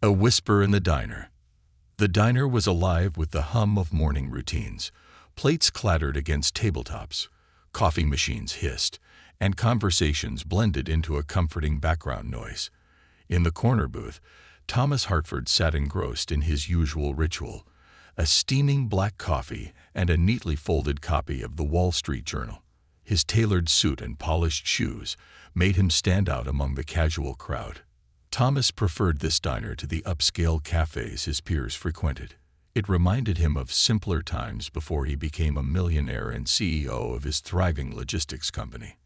A whisper in the diner. The diner was alive with the hum of morning routines. Plates clattered against tabletops, coffee machines hissed, and conversations blended into a comforting background noise. In the corner booth, Thomas Hartford sat engrossed in his usual ritual, a steaming black coffee and a neatly folded copy of the Wall Street Journal. His tailored suit and polished shoes made him stand out among the casual crowd. Thomas preferred this diner to the upscale cafes his peers frequented. It reminded him of simpler times before he became a millionaire and CEO of his thriving logistics company.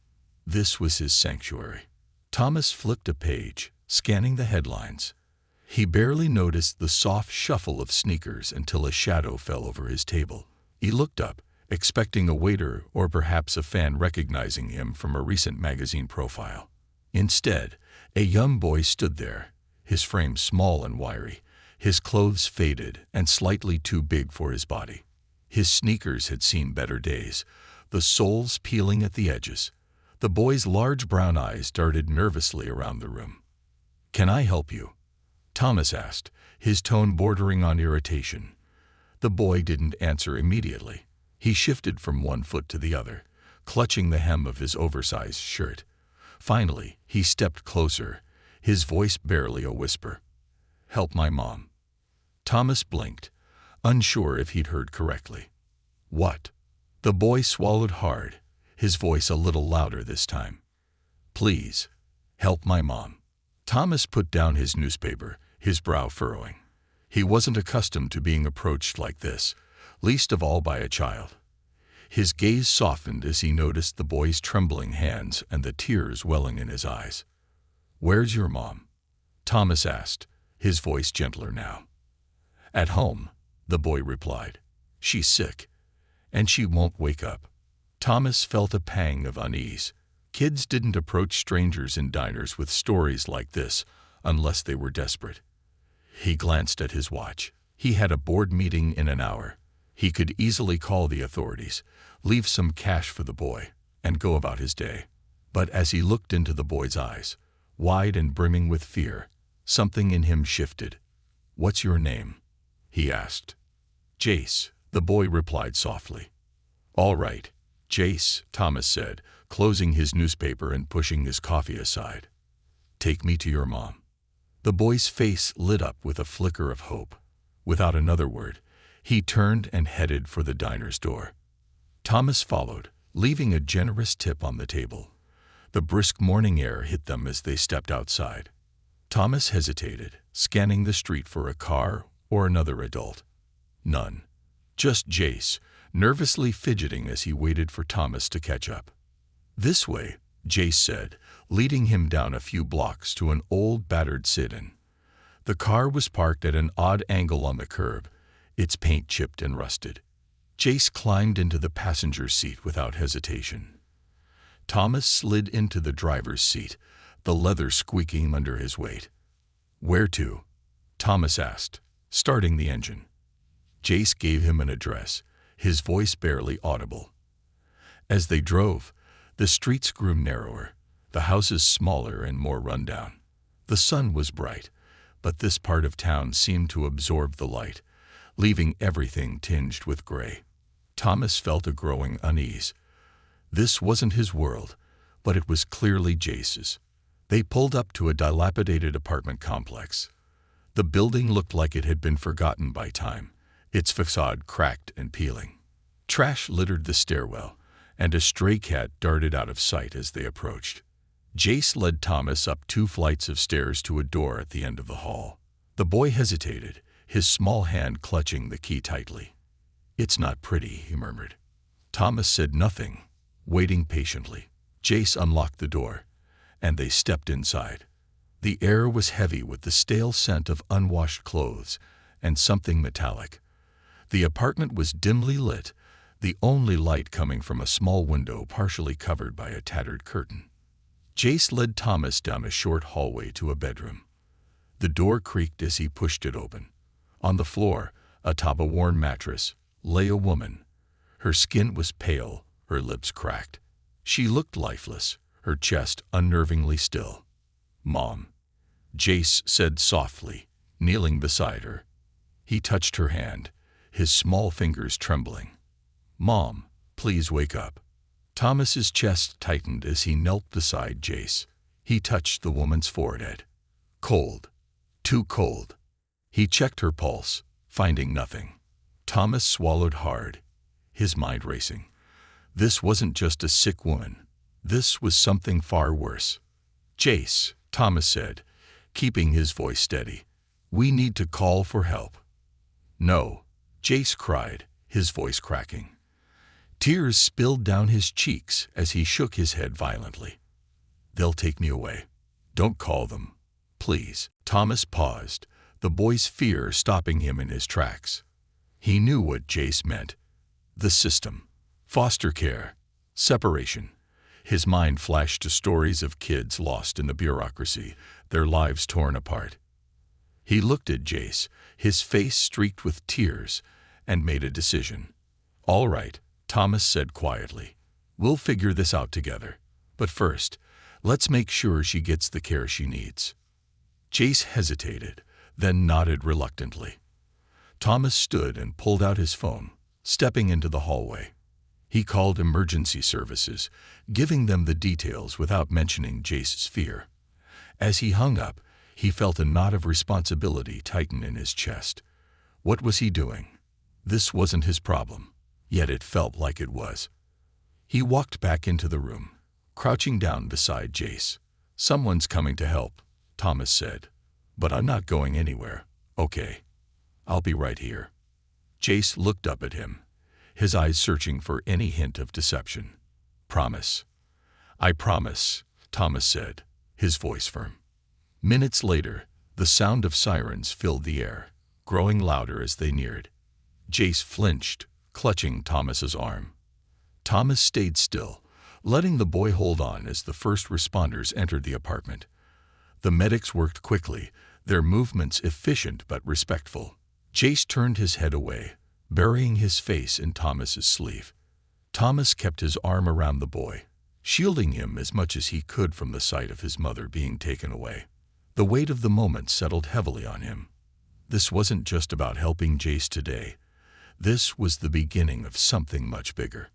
This was his sanctuary. Thomas flipped a page, scanning the headlines. He barely noticed the soft shuffle of sneakers until a shadow fell over his table. He looked up, expecting a waiter or perhaps a fan recognizing him from a recent magazine profile. Instead, a young boy stood there, his frame small and wiry, his clothes faded and slightly too big for his body. His sneakers had seen better days, the soles peeling at the edges. The boy's large brown eyes darted nervously around the room. "Can I help you?" Thomas asked, his tone bordering on irritation. The boy didn't answer immediately. He shifted from one foot to the other, clutching the hem of his oversized shirt. Finally, he stepped closer, his voice barely a whisper. "Help my mom." Thomas blinked, unsure if he'd heard correctly. "What?" The boy swallowed hard, his voice a little louder this time. "Please, help my mom." Thomas put down his newspaper, his brow furrowing. He wasn't accustomed to being approached like this, least of all by a child. His gaze softened as he noticed the boy's trembling hands and the tears welling in his eyes. "Where's your mom?" Thomas asked, his voice gentler now. "At home," the boy replied. "She's sick, and she won't wake up." Thomas felt a pang of unease. Kids didn't approach strangers in diners with stories like this unless they were desperate. He glanced at his watch. He had a board meeting in an hour. He could easily call the authorities, leave some cash for the boy, and go about his day. But as he looked into the boy's eyes, wide and brimming with fear, something in him shifted. "What's your name?" he asked. "Jace," the boy replied softly. "All right, Jace," Thomas said, closing his newspaper and pushing his coffee aside. "Take me to your mom." The boy's face lit up with a flicker of hope. Without another word, he turned and headed for the diner's door. Thomas followed, leaving a generous tip on the table. The brisk morning air hit them as they stepped outside. Thomas hesitated, scanning the street for a car or another adult. None. Just Jace, nervously fidgeting as he waited for Thomas to catch up. "This way," Jace said, leading him down a few blocks to an old, battered sit-in. The car was parked at an odd angle on the curb, its paint chipped and rusted. Jace climbed into the passenger seat without hesitation. Thomas slid into the driver's seat, the leather squeaking under his weight. "Where to?" Thomas asked, starting the engine. Jace gave him an address, his voice barely audible. As they drove, the streets grew narrower, the houses smaller and more rundown. The sun was bright, but this part of town seemed to absorb the light, leaving everything tinged with gray. Thomas felt a growing unease. This wasn't his world, but it was clearly Jace's. They pulled up to a dilapidated apartment complex. The building looked like it had been forgotten by time, its facade cracked and peeling. Trash littered the stairwell, and a stray cat darted out of sight as they approached. Jace led Thomas up 2 flights of stairs to a door at the end of the hall. The boy hesitated, his small hand clutching the key tightly. "It's not pretty," he murmured. Thomas said nothing, waiting patiently. Jace unlocked the door, and they stepped inside. The air was heavy with the stale scent of unwashed clothes and something metallic. The apartment was dimly lit, the only light coming from a small window partially covered by a tattered curtain. Jace led Thomas down a short hallway to a bedroom. The door creaked as he pushed it open. On the floor, atop a worn mattress, lay a woman. Her skin was pale, her lips cracked. She looked lifeless, her chest unnervingly still. "Mom," Jace said softly, Kneeling beside her, he touched her hand, his small fingers trembling. "Mom, please wake up." Thomas's chest tightened as he knelt beside Jace. He touched the woman's forehead. Cold. Too cold. He checked her pulse, finding nothing. Thomas swallowed hard, his mind racing. This wasn't just a sick woman. This was something far worse. "Jace," Thomas said, keeping his voice steady. "We need to call for help." "No," Jace cried, his voice cracking. Tears spilled down his cheeks as he shook his head violently. "They'll take me away. Don't call them, please." Thomas paused, the boy's fear stopping him in his tracks. He knew what Jace meant. The system. Foster care. Separation. His mind flashed to stories of kids lost in the bureaucracy, their lives torn apart. He looked at Jace, his face streaked with tears, and made a decision. "All right," Thomas said quietly. "We'll figure this out together. But first, let's make sure she gets the care she needs." Jace hesitated, then nodded reluctantly. Thomas stood and pulled out his phone, stepping into the hallway. He called emergency services, giving them the details without mentioning Jace's fear. As he hung up, he felt a knot of responsibility tighten in his chest. What was he doing? This wasn't his problem, yet it felt like it was. He walked back into the room, crouching down beside Jace. "Someone's coming to help," Thomas said. "But I'm not going anywhere, okay? I'll be right here." Jace looked up at him, his eyes searching for any hint of deception. "Promise." "I promise," Thomas said, his voice firm. Minutes later, the sound of sirens filled the air, growing louder as they neared. Jace flinched, clutching Thomas's arm. Thomas stayed still, letting the boy hold on as the first responders entered the apartment. The medics worked quickly, their movements efficient but respectful. Jace turned his head away, burying his face in Thomas's sleeve. Thomas kept his arm around the boy, shielding him as much as he could from the sight of his mother being taken away. The weight of the moment settled heavily on him. This wasn't just about helping Jace today. This was the beginning of something much bigger.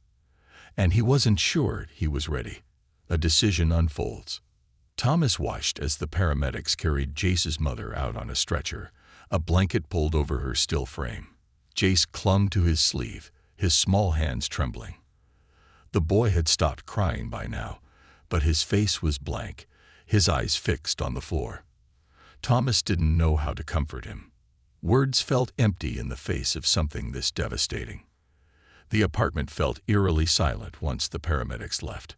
And he wasn't sure he was ready. A decision unfolds. Thomas watched as the paramedics carried Jace's mother out on a stretcher, a blanket pulled over her still frame. Jace clung to his sleeve, his small hands trembling. The boy had stopped crying by now, but his face was blank, his eyes fixed on the floor. Thomas didn't know how to comfort him. Words felt empty in the face of something this devastating. The apartment felt eerily silent once the paramedics left.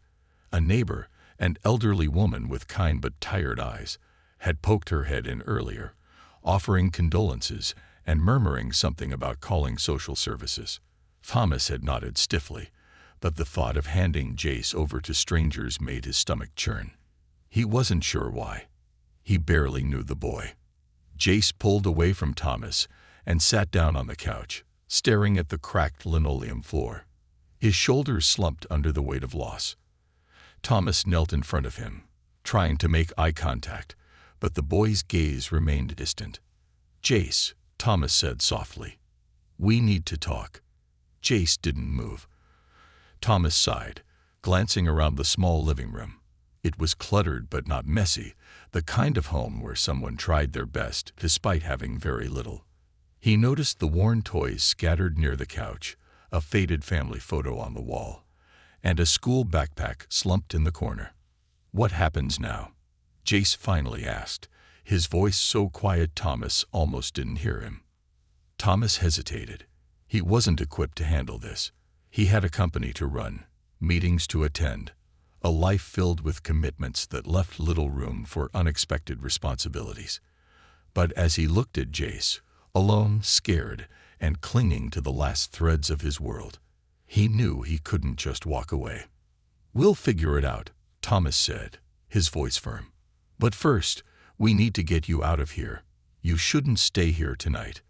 A neighbor, an elderly woman with kind but tired eyes, had poked her head in earlier, offering condolences and murmuring something about calling social services. Thomas had nodded stiffly, but the thought of handing Jace over to strangers made his stomach churn. He wasn't sure why. He barely knew the boy. Jace pulled away from Thomas and sat down on the couch, staring at the cracked linoleum floor. His shoulders slumped under the weight of loss. Thomas knelt in front of him, trying to make eye contact, but the boy's gaze remained distant. "Jace," Thomas said softly, "we need to talk." Jace didn't move. Thomas sighed, glancing around the small living room. It was cluttered but not messy, the kind of home where someone tried their best despite having very little. He noticed the worn toys scattered near the couch, a faded family photo on the wall, and a school backpack slumped in the corner. "What happens now?" Jace finally asked, his voice so quiet Thomas almost didn't hear him. Thomas hesitated. He wasn't equipped to handle this. He had a company to run, meetings to attend, a life filled with commitments that left little room for unexpected responsibilities. But as he looked at Jace, alone, scared, and clinging to the last threads of his world, he knew he couldn't just walk away. "We'll figure it out," Thomas said, his voice firm. "But first, we need to get you out of here. You shouldn't stay here tonight."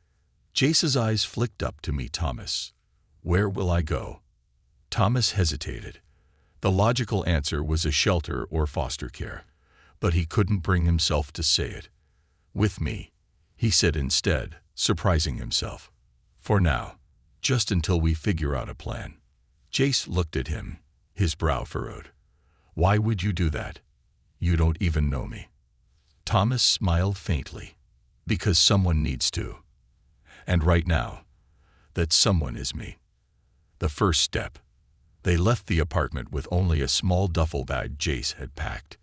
Jace's eyes flicked up to meet Thomas. "Where will I go?" Thomas hesitated. The logical answer was a shelter or foster care, but he couldn't bring himself to say it. "With me," he said instead, surprising himself. For now, just until we figure out a plan. Jace looked at him, his brow furrowed. Why would you do that? You don't even know me. Thomas smiled faintly. Because someone needs to. And right now, that someone is me. The first step. They left the apartment with only a small duffel bag Jace had packed.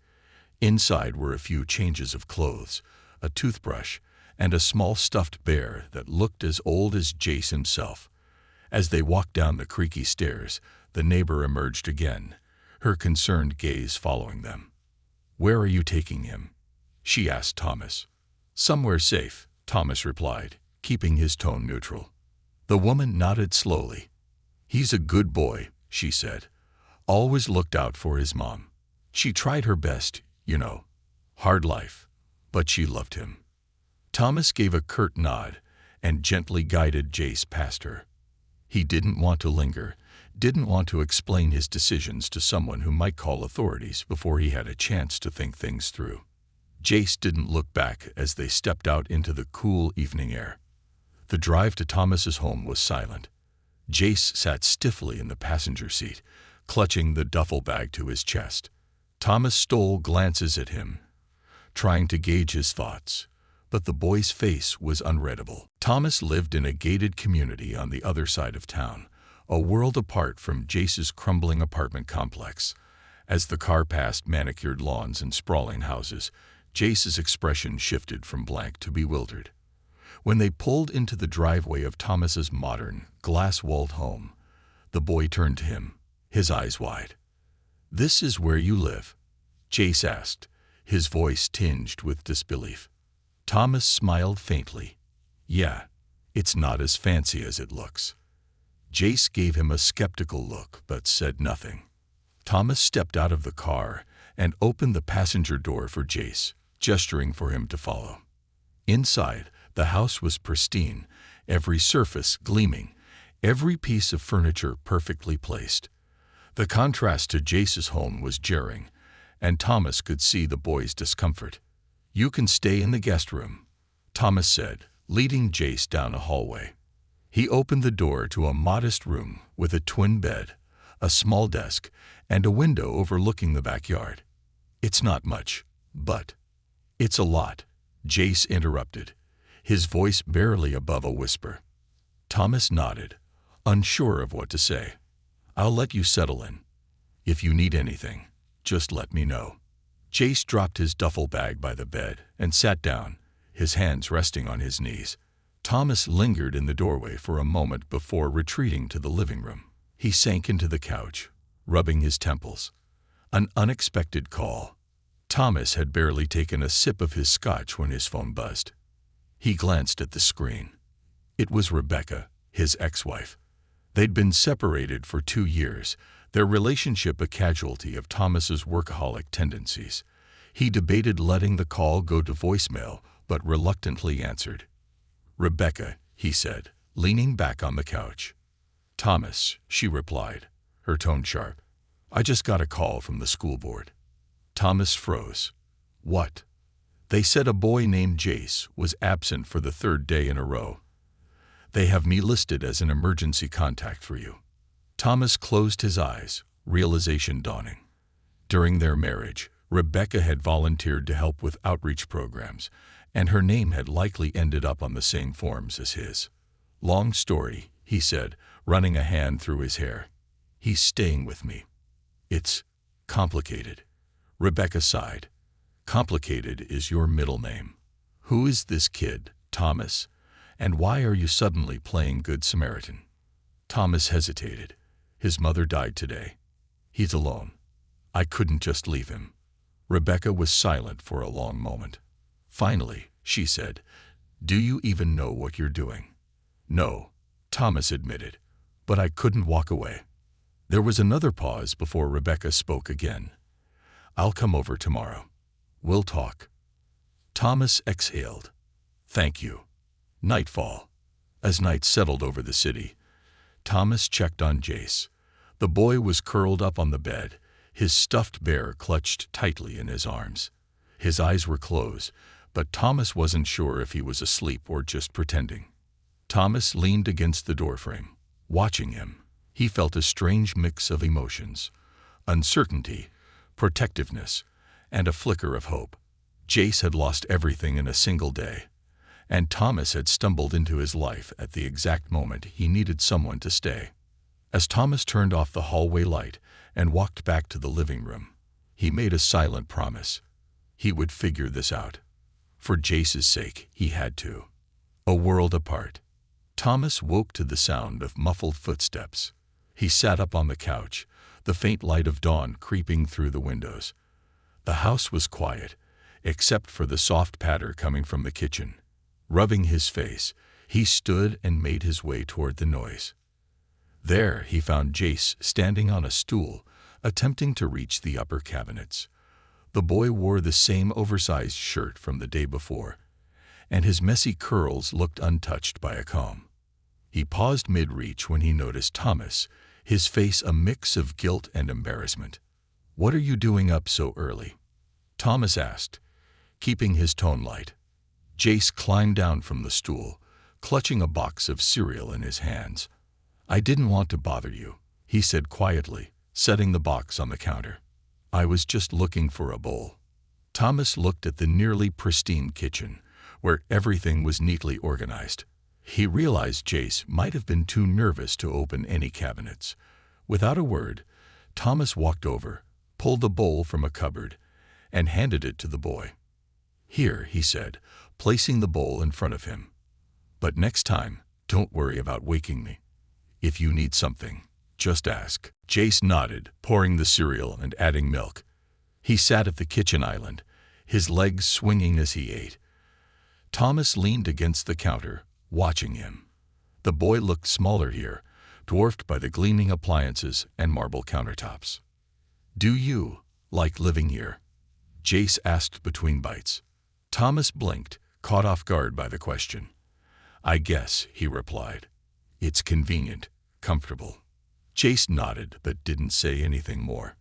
Inside were a few changes of clothes, a toothbrush, and a small stuffed bear that looked as old as Jace himself. As they walked down the creaky stairs, the neighbor emerged again, her concerned gaze following them. Where are you taking him? She asked Thomas. Somewhere safe, Thomas replied, keeping his tone neutral. The woman nodded slowly. He's a good boy, she said. Always looked out for his mom. She tried her best, you know. Hard life. But she loved him. Thomas gave a curt nod and gently guided Jace past her. He didn't want to linger, didn't want to explain his decisions to someone who might call authorities before he had a chance to think things through. Jace didn't look back as they stepped out into the cool evening air. The drive to Thomas's home was silent. Jace sat stiffly in the passenger seat, clutching the duffel bag to his chest. Thomas stole glances at him, trying to gauge his thoughts, but the boy's face was unreadable. Thomas lived in a gated community on the other side of town, a world apart from Jace's crumbling apartment complex. As the car passed manicured lawns and sprawling houses, Jace's expression shifted from blank to bewildered. When they pulled into the driveway of Thomas's modern, glass-walled home, the boy turned to him, his eyes wide. "This is where you live?" Jace asked, his voice tinged with disbelief. Thomas smiled faintly. "Yeah, it's not as fancy as it looks." Jace gave him a skeptical look but said nothing. Thomas stepped out of the car and opened the passenger door for Jace, gesturing for him to follow. Inside, the house was pristine, every surface gleaming, every piece of furniture perfectly placed. The contrast to Jace's home was jarring, and Thomas could see the boy's discomfort. "You can stay in the guest room," Thomas said, leading Jace down a hallway. He opened the door to a modest room with a twin bed, a small desk, and a window overlooking the backyard. "It's not much, but..." "It's a lot," Jace interrupted, his voice barely above a whisper. Thomas nodded, unsure of what to say. "I'll let you settle in. If you need anything, just let me know." Jace dropped his duffel bag by the bed and sat down, his hands resting on his knees. Thomas lingered in the doorway for a moment before retreating to the living room. He sank into the couch, rubbing his temples. An unexpected call. Thomas had barely taken a sip of his scotch when his phone buzzed. He glanced at the screen. It was Rebecca, his ex-wife. They'd been separated for 2 years, their relationship a casualty of Thomas's workaholic tendencies. He debated letting the call go to voicemail, but reluctantly answered. "Rebecca," he said, leaning back on the couch. "Thomas," she replied, her tone sharp. "I just got a call from the school board." Thomas froze. "What?" "They said a boy named Jace was absent for the 3rd day in a row. They have me listed as an emergency contact for you." Thomas closed his eyes, realization dawning. During their marriage, Rebecca had volunteered to help with outreach programs, and her name had likely ended up on the same forms as his. "Long story," he said, running a hand through his hair. "He's staying with me. It's complicated." Rebecca sighed. "Complicated is your middle name. Who is this kid, Thomas? And why are you suddenly playing Good Samaritan?" Thomas hesitated. "His mother died today. He's alone. I couldn't just leave him." Rebecca was silent for a long moment. Finally, she said, "Do you even know what you're doing?" "No," Thomas admitted, "but I couldn't walk away." There was another pause before Rebecca spoke again. "I'll come over tomorrow. We'll talk." Thomas exhaled. "Thank you." Nightfall. As night settled over the city, Thomas checked on Jace. The boy was curled up on the bed, his stuffed bear clutched tightly in his arms. His eyes were closed, but Thomas wasn't sure if he was asleep or just pretending. Thomas leaned against the doorframe, watching him. He felt a strange mix of emotions: uncertainty, protectiveness, and a flicker of hope. Jace had lost everything in a single day, and Thomas had stumbled into his life at the exact moment he needed someone to stay. As Thomas turned off the hallway light and walked back to the living room, he made a silent promise. He would figure this out. For Jace's sake, he had to. A world apart. Thomas woke to the sound of muffled footsteps. He sat up on the couch, the faint light of dawn creeping through the windows. The house was quiet, except for the soft patter coming from the kitchen. Rubbing his face, he stood and made his way toward the noise. There he found Jace standing on a stool, attempting to reach the upper cabinets. The boy wore the same oversized shirt from the day before, and his messy curls looked untouched by a comb. He paused mid-reach when he noticed Thomas, his face a mix of guilt and embarrassment. "What are you doing up so early?" Thomas asked, keeping his tone light. Jace climbed down from the stool, clutching a box of cereal in his hands. "I didn't want to bother you," he said quietly, setting the box on the counter. "I was just looking for a bowl." Thomas looked at the nearly pristine kitchen, where everything was neatly organized. He realized Jace might have been too nervous to open any cabinets. Without a word, Thomas walked over, pulled the bowl from a cupboard, and handed it to the boy. "Here," he said, placing the bowl in front of him. "But next time, don't worry about waking me. If you need something, just ask." Jace nodded, pouring the cereal and adding milk. He sat at the kitchen island, his legs swinging as he ate. Thomas leaned against the counter, watching him. The boy looked smaller here, dwarfed by the gleaming appliances and marble countertops. "Do you like living here?" Jace asked between bites. Thomas blinked, caught off guard by the question. "I guess," he replied. "It's convenient, comfortable." Jace nodded but didn't say anything more.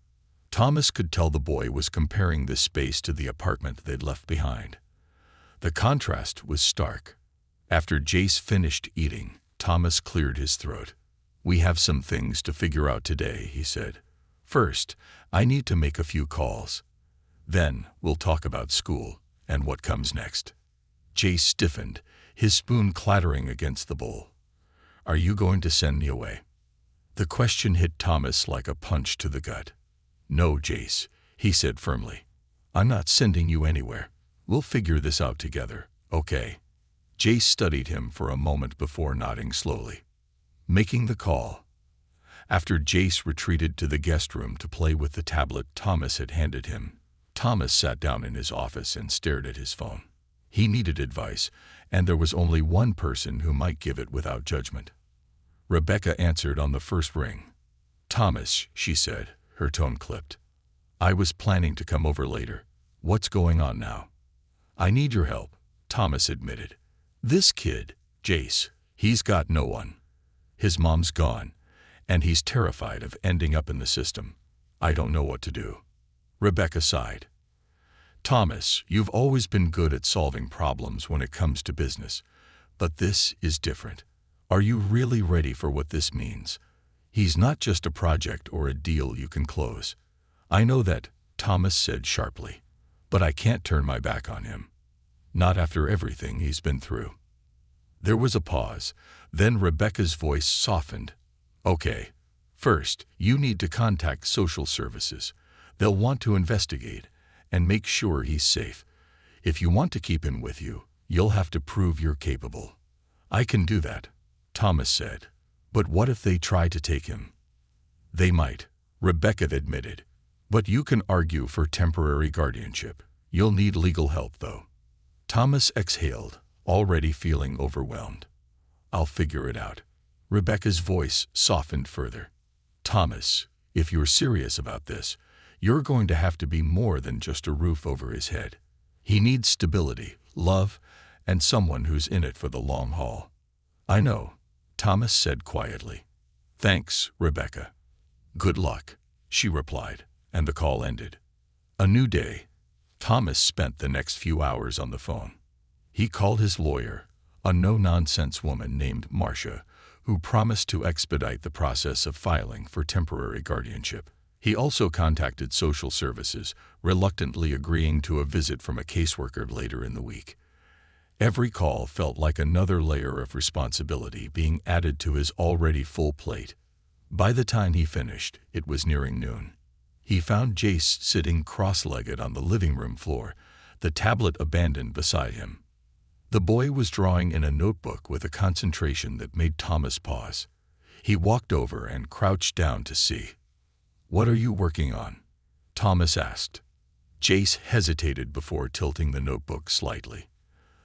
Thomas could tell the boy was comparing this space to the apartment they'd left behind. The contrast was stark. After Jace finished eating, Thomas cleared his throat. "We have some things to figure out today," he said. "First, I need to make a few calls. Then we'll talk about school and what comes next." Jace stiffened, his spoon clattering against the bowl. "Are you going to send me away?" The question hit Thomas like a punch to the gut. "No, Jace," he said firmly. "I'm not sending you anywhere. We'll figure this out together, okay?" Jace studied him for a moment before nodding slowly. Making the call. After Jace retreated to the guest room to play with the tablet Thomas had handed him, Thomas sat down in his office and stared at his phone. He needed advice, and there was only one person who might give it without judgment. Rebecca answered on the first ring. "Thomas," she said, her tone clipped. "I was planning to come over later. What's going on now?" "I need your help," Thomas admitted. "This kid, Jace, he's got no one. His mom's gone, and he's terrified of ending up in the system. I don't know what to do." Rebecca sighed. "Thomas, you've always been good at solving problems when it comes to business, but this is different. Are you really ready for what this means? He's not just a project or a deal you can close." "I know that," Thomas said sharply, "but I can't turn my back on him. Not after everything he's been through." There was a pause, then Rebecca's voice softened. "Okay, first, you need to contact social services. They'll want to investigate and make sure he's safe. If you want to keep him with you, you'll have to prove you're capable." "I can do that," Thomas said. "But what if they try to take him?" "They might," Rebecca admitted. "But you can argue for temporary guardianship. You'll need legal help, though." Thomas exhaled, already feeling overwhelmed. "I'll figure it out." Rebecca's voice softened further. "Thomas, if you're serious about this, you're going to have to be more than just a roof over his head. He needs stability, love, and someone who's in it for the long haul." "I know," Thomas said quietly. "Thanks, Rebecca." "Good luck," she replied, and the call ended. A new day, Thomas spent the next few hours on the phone. He called his lawyer, a no-nonsense woman named Marcia, who promised to expedite the process of filing for temporary guardianship. He also contacted social services, reluctantly agreeing to a visit from a caseworker later in the week. Every call felt like another layer of responsibility being added to his already full plate. By the time he finished, it was nearing noon. He found Jace sitting cross-legged on the living room floor, the tablet abandoned beside him. The boy was drawing in a notebook with a concentration that made Thomas pause. He walked over and crouched down to see. "What are you working on?" Thomas asked. Jace hesitated before tilting the notebook slightly.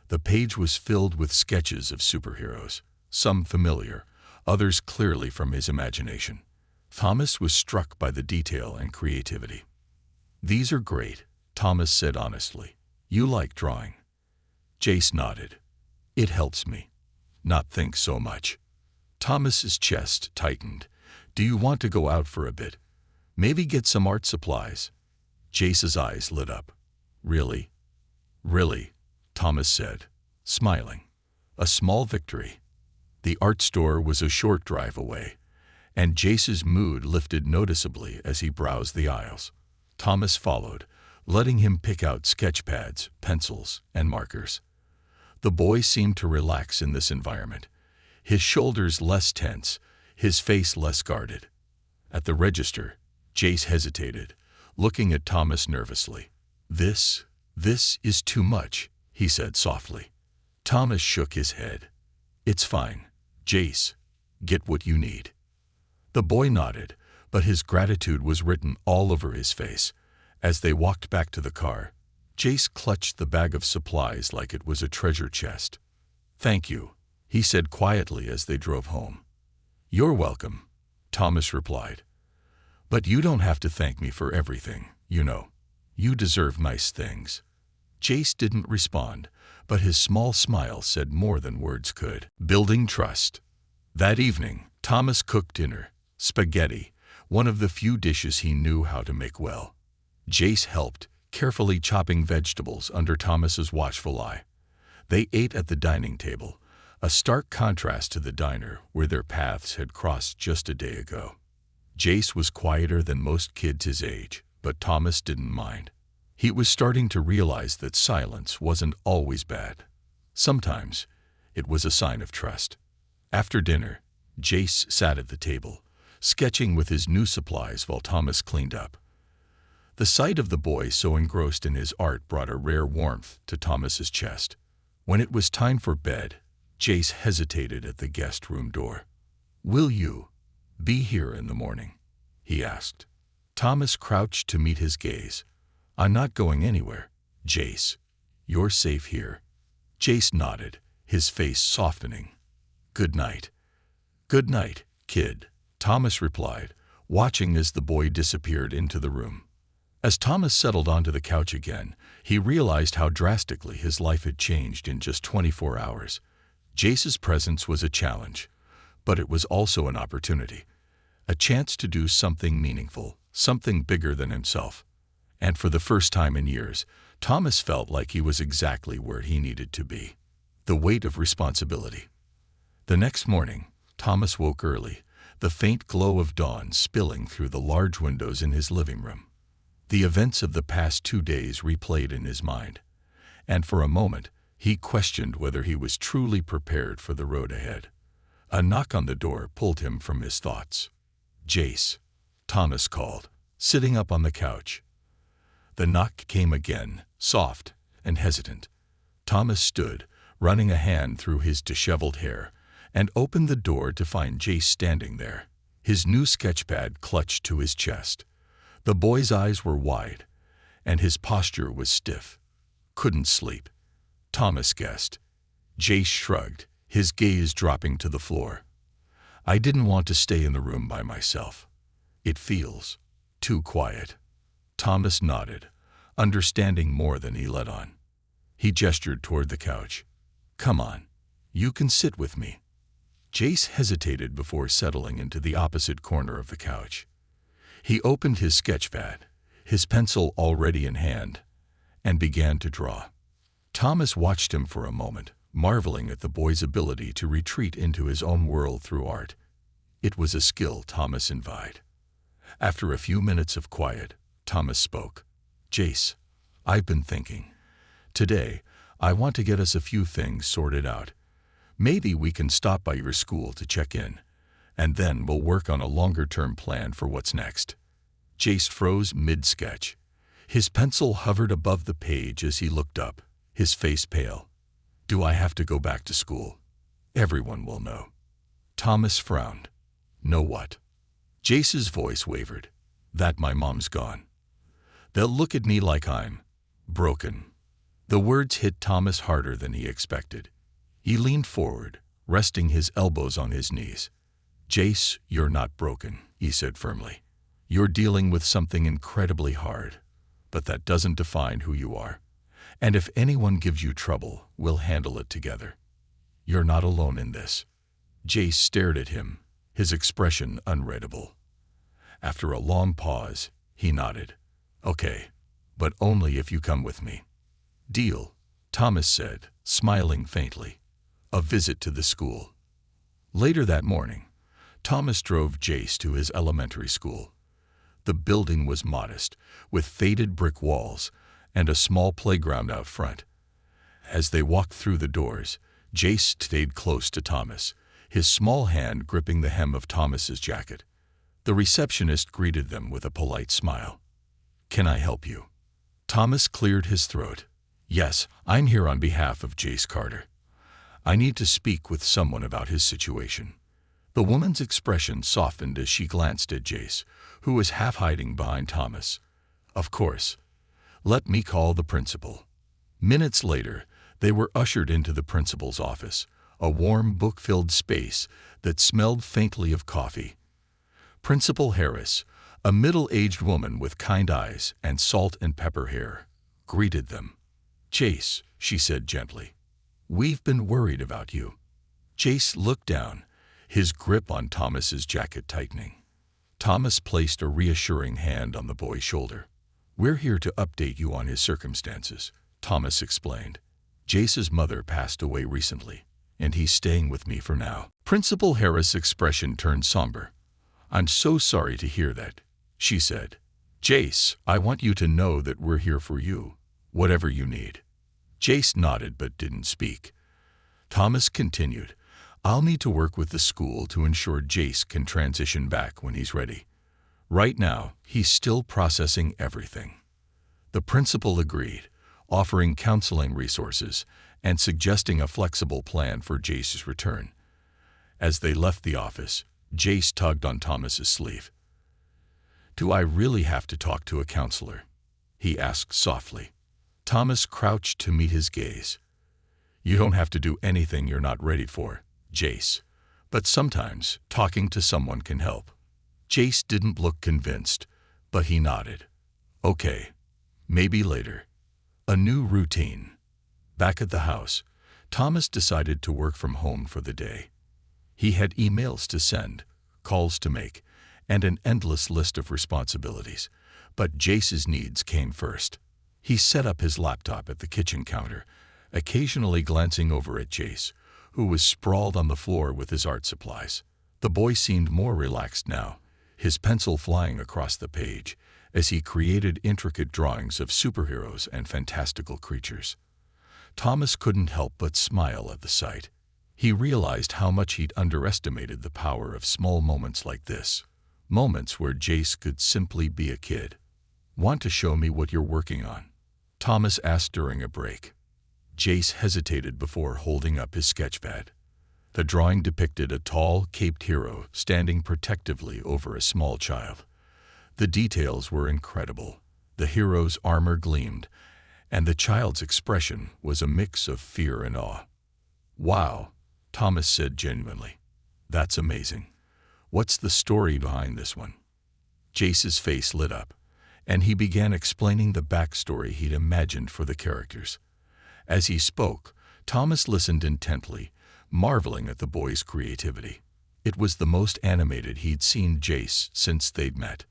The page was filled with sketches of superheroes, some familiar, others clearly from his imagination. Thomas was struck by the detail and creativity. "These are great," Thomas said honestly. "You like drawing?" Jace nodded. "It helps me not think so much." Thomas's chest tightened. "Do you want to go out for a bit? Maybe get some art supplies?" Jace's eyes lit up. "Really? Really?" Thomas said, smiling. A small victory. The art store was a short drive away, and Jace's mood lifted noticeably as he browsed the aisles. Thomas followed, letting him pick out sketch pads, pencils, and markers. The boy seemed to relax in this environment, his shoulders less tense, his face less guarded. At the register, Jace hesitated, looking at Thomas nervously. This is too much," he said softly. Thomas shook his head. "It's fine, Jace. Get what you need." The boy nodded, but his gratitude was written all over his face. As they walked back to the car, Jace clutched the bag of supplies like it was a treasure chest. "Thank you," he said quietly as they drove home. "You're welcome," Thomas replied. "But you don't have to thank me for everything, you know. You deserve nice things." Jace didn't respond, but his small smile said more than words could. Building trust. That evening, Thomas cooked dinner, spaghetti, one of the few dishes he knew how to make well. Jace helped, carefully chopping vegetables under Thomas's watchful eye. They ate at the dining table, a stark contrast to the diner where their paths had crossed just a day ago. Jace was quieter than most kids his age, but Thomas didn't mind. He was starting to realize that silence wasn't always bad. Sometimes it was a sign of trust. After dinner, Jace sat at the table, sketching with his new supplies while Thomas cleaned up. The sight of the boy so engrossed in his art brought a rare warmth to Thomas's chest. When it was time for bed, Jace hesitated at the guest room door. "Will you be here in the morning?" he asked. Thomas crouched to meet his gaze. "I'm not going anywhere, Jace. You're safe here." Jace nodded, his face softening. "Good night." "Good night, kid," Thomas replied, watching as the boy disappeared into the room. As Thomas settled onto the couch again, he realized how drastically his life had changed in just 24 hours. Jace's presence was a challenge, but it was also an opportunity, a chance to do something meaningful, something bigger than himself. And for the first time in years, Thomas felt like he was exactly where he needed to be. The weight of responsibility. The next morning, Thomas woke early, the faint glow of dawn spilling through the large windows in his living room. The events of the past 2 days replayed in his mind, and for a moment, he questioned whether he was truly prepared for the road ahead. A knock on the door pulled him from his thoughts. "Jace," Thomas called, sitting up on the couch. The knock came again, soft and hesitant. Thomas stood, running a hand through his disheveled hair, and opened the door to find Jace standing there, his new sketchpad clutched to his chest. The boy's eyes were wide, and his posture was stiff. "Couldn't sleep," Thomas guessed. Jace shrugged, his gaze dropping to the floor. "I didn't want to stay in the room by myself. It feels too quiet." Thomas nodded, understanding more than he let on. He gestured toward the couch. "Come on, you can sit with me." Jace hesitated before settling into the opposite corner of the couch. He opened his sketchpad, his pencil already in hand, and began to draw. Thomas watched him for a moment, marveling at the boy's ability to retreat into his own world through art. It was a skill Thomas envied. After a few minutes of quiet, Thomas spoke. "Jace, I've been thinking. Today, I want to get us a few things sorted out. Maybe we can stop by your school to check in, and then we'll work on a longer-term plan for what's next." Jace froze mid-sketch. His pencil hovered above the page as he looked up, his face pale. "Do I have to go back to school? Everyone will know." Thomas frowned. "Know what?" Jace's voice wavered. "That my mom's gone. They'll look at me like I'm broken." The words hit Thomas harder than he expected. He leaned forward, resting his elbows on his knees. "Jace, you're not broken," he said firmly. "You're dealing with something incredibly hard, but that doesn't define who you are. And if anyone gives you trouble, we'll handle it together. You're not alone in this." Jace stared at him, his expression unreadable. After a long pause, he nodded. "Okay, but only if you come with me." "Deal," Thomas said, smiling faintly. A visit to the school. Later that morning, Thomas drove Jace to his elementary school. The building was modest, with faded brick walls and a small playground out front. As they walked through the doors, Jace stayed close to Thomas, his small hand gripping the hem of Thomas's jacket. The receptionist greeted them with a polite smile. "Can I help you?" Thomas cleared his throat. "Yes, I'm here on behalf of Jace Carter. I need to speak with someone about his situation." The woman's expression softened as she glanced at Jace, who was half hiding behind Thomas. "Of course. Let me call the principal." Minutes later, they were ushered into the principal's office, a warm, book-filled space that smelled faintly of coffee. Principal Harris, a middle-aged woman with kind eyes and salt and pepper hair, greeted them. "Jace," she said gently, "we've been worried about you." Jace looked down, his grip on Thomas's jacket tightening. Thomas placed a reassuring hand on the boy's shoulder. "We're here to update you on his circumstances," Thomas explained. "Jace's mother passed away recently, and he's staying with me for now." Principal Harris' expression turned somber. "I'm so sorry to hear that," she said. "Jace, I want you to know that we're here for you, whatever you need." Jace nodded but didn't speak. Thomas continued, "I'll need to work with the school to ensure Jace can transition back when he's ready. Right now, he's still processing everything." The principal agreed, offering counseling resources and suggesting a flexible plan for Jace's return. As they left the office, Jace tugged on Thomas's sleeve. "Do I really have to talk to a counselor?" he asked softly. Thomas crouched to meet his gaze. "You don't have to do anything you're not ready for, Jace, but sometimes talking to someone can help." Jace didn't look convinced, but he nodded. "Okay, maybe later." A new routine. Back at the house, Thomas decided to work from home for the day. He had emails to send, calls to make, and an endless list of responsibilities, but Jace's needs came first. He set up his laptop at the kitchen counter, occasionally glancing over at Jace, who was sprawled on the floor with his art supplies. The boy seemed more relaxed now, his pencil flying across the page as he created intricate drawings of superheroes and fantastical creatures. Thomas couldn't help but smile at the sight. He realized how much he'd underestimated the power of small moments like this, moments where Jace could simply be a kid. "Want to show me what you're working on?" Thomas asked during a break. Jace hesitated before holding up his sketchpad. The drawing depicted a tall, caped hero standing protectively over a small child. The details were incredible. The hero's armor gleamed, and the child's expression was a mix of fear and awe. "Wow," Thomas said genuinely. "That's amazing. What's the story behind this one?" Jace's face lit up, and he began explaining the backstory he'd imagined for the characters. As he spoke, Thomas listened intently, marveling at the boy's creativity. It was the most animated he'd seen Jace since they'd met.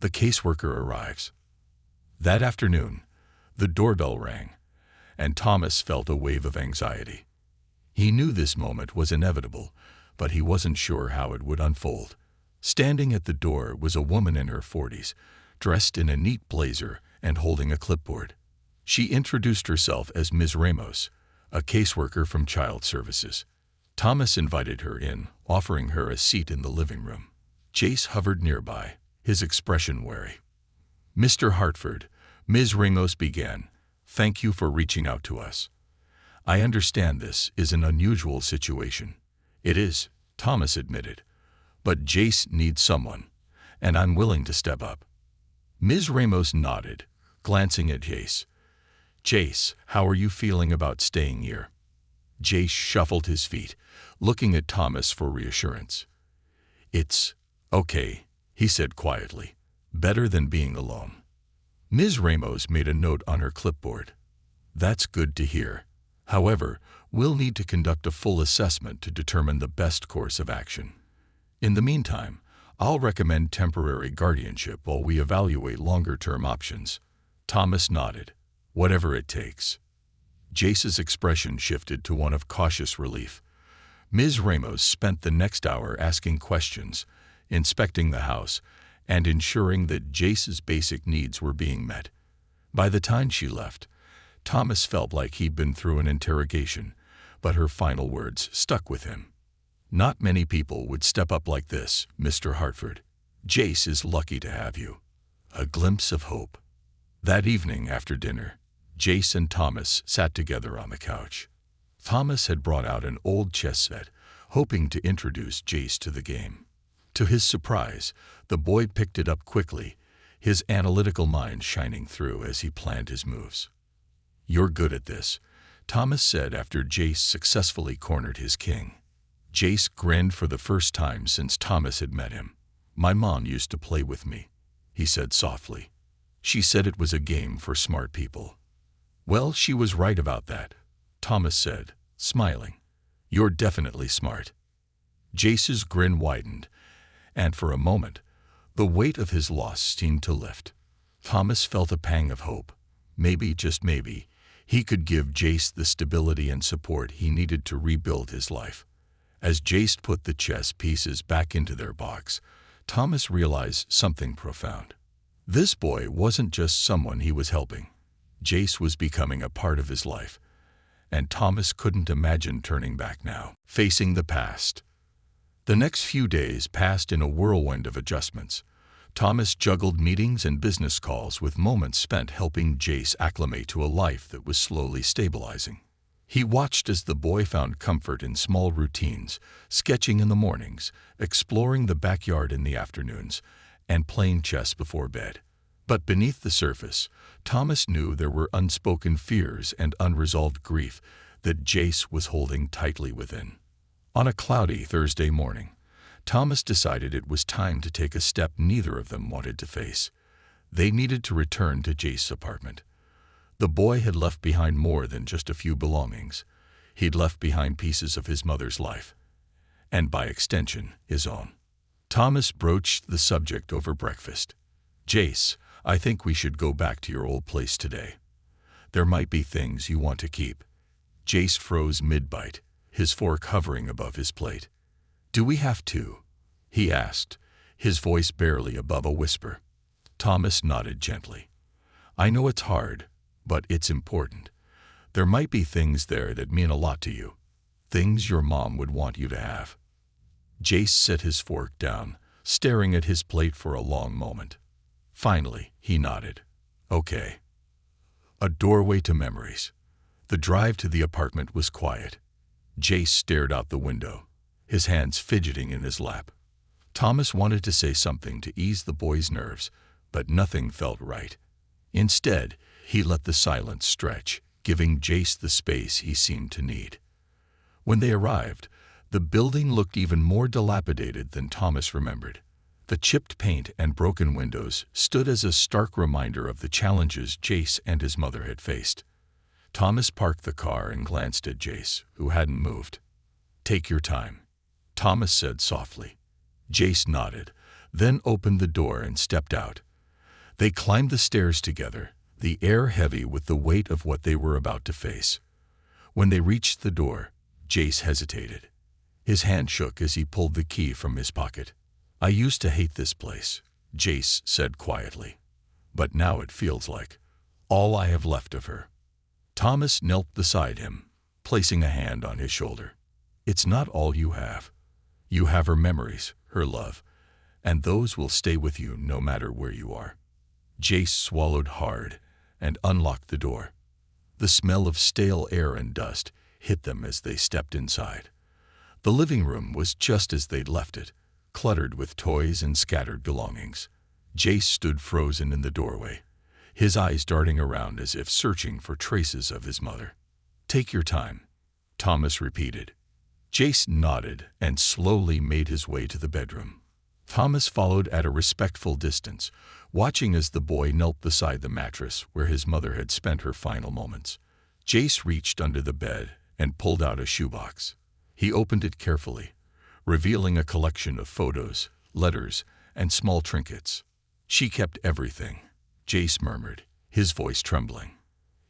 The caseworker arrives. That afternoon, The doorbell rang, and Thomas felt a wave of anxiety. He knew this moment was inevitable, but he wasn't sure how it would unfold. Standing at the door was a woman in her 40s, dressed in a neat blazer and holding a clipboard. She introduced herself as Ms. Ramos, a caseworker from Child Services. Thomas invited her in, offering her a seat in the living room. Jace hovered nearby, his expression wary. "Mr. Hartford," Ms. Ramos began, "thank you for reaching out to us. I understand this is an unusual situation." "It is," Thomas admitted, "but Jace needs someone, and I'm willing to step up." Ms. Ramos nodded, glancing at Jace. "Jace, how are you feeling about staying here?" Jace shuffled his feet, looking at Thomas for reassurance. "It's okay," he said quietly. "Better than being alone." Ms. Ramos made a note on her clipboard. "That's good to hear. However, we'll need to conduct a full assessment to determine the best course of action. In the meantime, I'll recommend temporary guardianship while we evaluate longer-term options." Thomas nodded. "Whatever it takes." Jace's expression shifted to one of cautious relief. Ms. Ramos spent the next hour asking questions, inspecting the house, and ensuring that Jace's basic needs were being met. By the time she left, Thomas felt like he'd been through an interrogation, but her final words stuck with him. "Not many people would step up like this, Mr. Hartford. Jace is lucky to have you." A glimpse of hope. That evening after dinner, Jace and Thomas sat together on the couch. Thomas had brought out an old chess set, hoping to introduce Jace to the game. To his surprise, the boy picked it up quickly, his analytical mind shining through as he planned his moves. "You're good at this," Thomas said after Jace successfully cornered his king. Jace grinned for the first time since Thomas had met him. "My mom used to play with me," he said softly. "She said it was a game for smart people." "Well, she was right about that," Thomas said, smiling. "You're definitely smart." Jace's grin widened, and for a moment, the weight of his loss seemed to lift. Thomas felt a pang of hope. Maybe, just maybe, he could give Jace the stability and support he needed to rebuild his life. As Jace put the chess pieces back into their box, Thomas realized something profound. This boy wasn't just someone he was helping. Jace was becoming a part of his life, and Thomas couldn't imagine turning back now, facing the past. The next few days passed in a whirlwind of adjustments. Thomas juggled meetings and business calls with moments spent helping Jace acclimate to a life that was slowly stabilizing. He watched as the boy found comfort in small routines, sketching in the mornings, exploring the backyard in the afternoons, and playing chess before bed. But beneath the surface, Thomas knew there were unspoken fears and unresolved grief that Jace was holding tightly within. On a cloudy Thursday morning, Thomas decided it was time to take a step neither of them wanted to face. They needed to return to Jace's apartment. The boy had left behind more than just a few belongings. He'd left behind pieces of his mother's life, and by extension, his own. Thomas broached the subject over breakfast. "Jace, I think we should go back to your old place today. There might be things you want to keep." Jace froze mid-bite, his fork hovering above his plate. "Do we have to?" he asked, his voice barely above a whisper. Thomas nodded gently. "I know it's hard, but it's important. There might be things there that mean a lot to you. Things your mom would want you to have." Jace set his fork down, staring at his plate for a long moment. Finally, he nodded. "Okay." A doorway to memories. The drive to the apartment was quiet. Jace stared out the window, his hands fidgeting in his lap. Thomas wanted to say something to ease the boy's nerves, but nothing felt right. Instead, he let the silence stretch, giving Jace the space he seemed to need. When they arrived, the building looked even more dilapidated than Thomas remembered. The chipped paint and broken windows stood as a stark reminder of the challenges Jace and his mother had faced. Thomas parked the car and glanced at Jace, who hadn't moved. "Take your time," Thomas said softly. Jace nodded, then opened the door and stepped out. They climbed the stairs together, the air heavy with the weight of what they were about to face. When they reached the door, Jace hesitated. His hand shook as he pulled the key from his pocket. "I used to hate this place," Jace said quietly. "But now it feels like all I have left of her." Thomas knelt beside him, placing a hand on his shoulder. "It's not all you have. You have her memories, her love, and those will stay with you no matter where you are." Jace swallowed hard and unlocked the door. The smell of stale air and dust hit them as they stepped inside. The living room was just as they'd left it, cluttered with toys and scattered belongings. Jace stood frozen in the doorway, his eyes darting around as if searching for traces of his mother. "Take your time," Thomas repeated. Jace nodded and slowly made his way to the bedroom. Thomas followed at a respectful distance, watching as the boy knelt beside the mattress where his mother had spent her final moments. Jace reached under the bed and pulled out a shoebox. He opened it carefully, revealing a collection of photos, letters, and small trinkets. "She kept everything," Jace murmured, his voice trembling.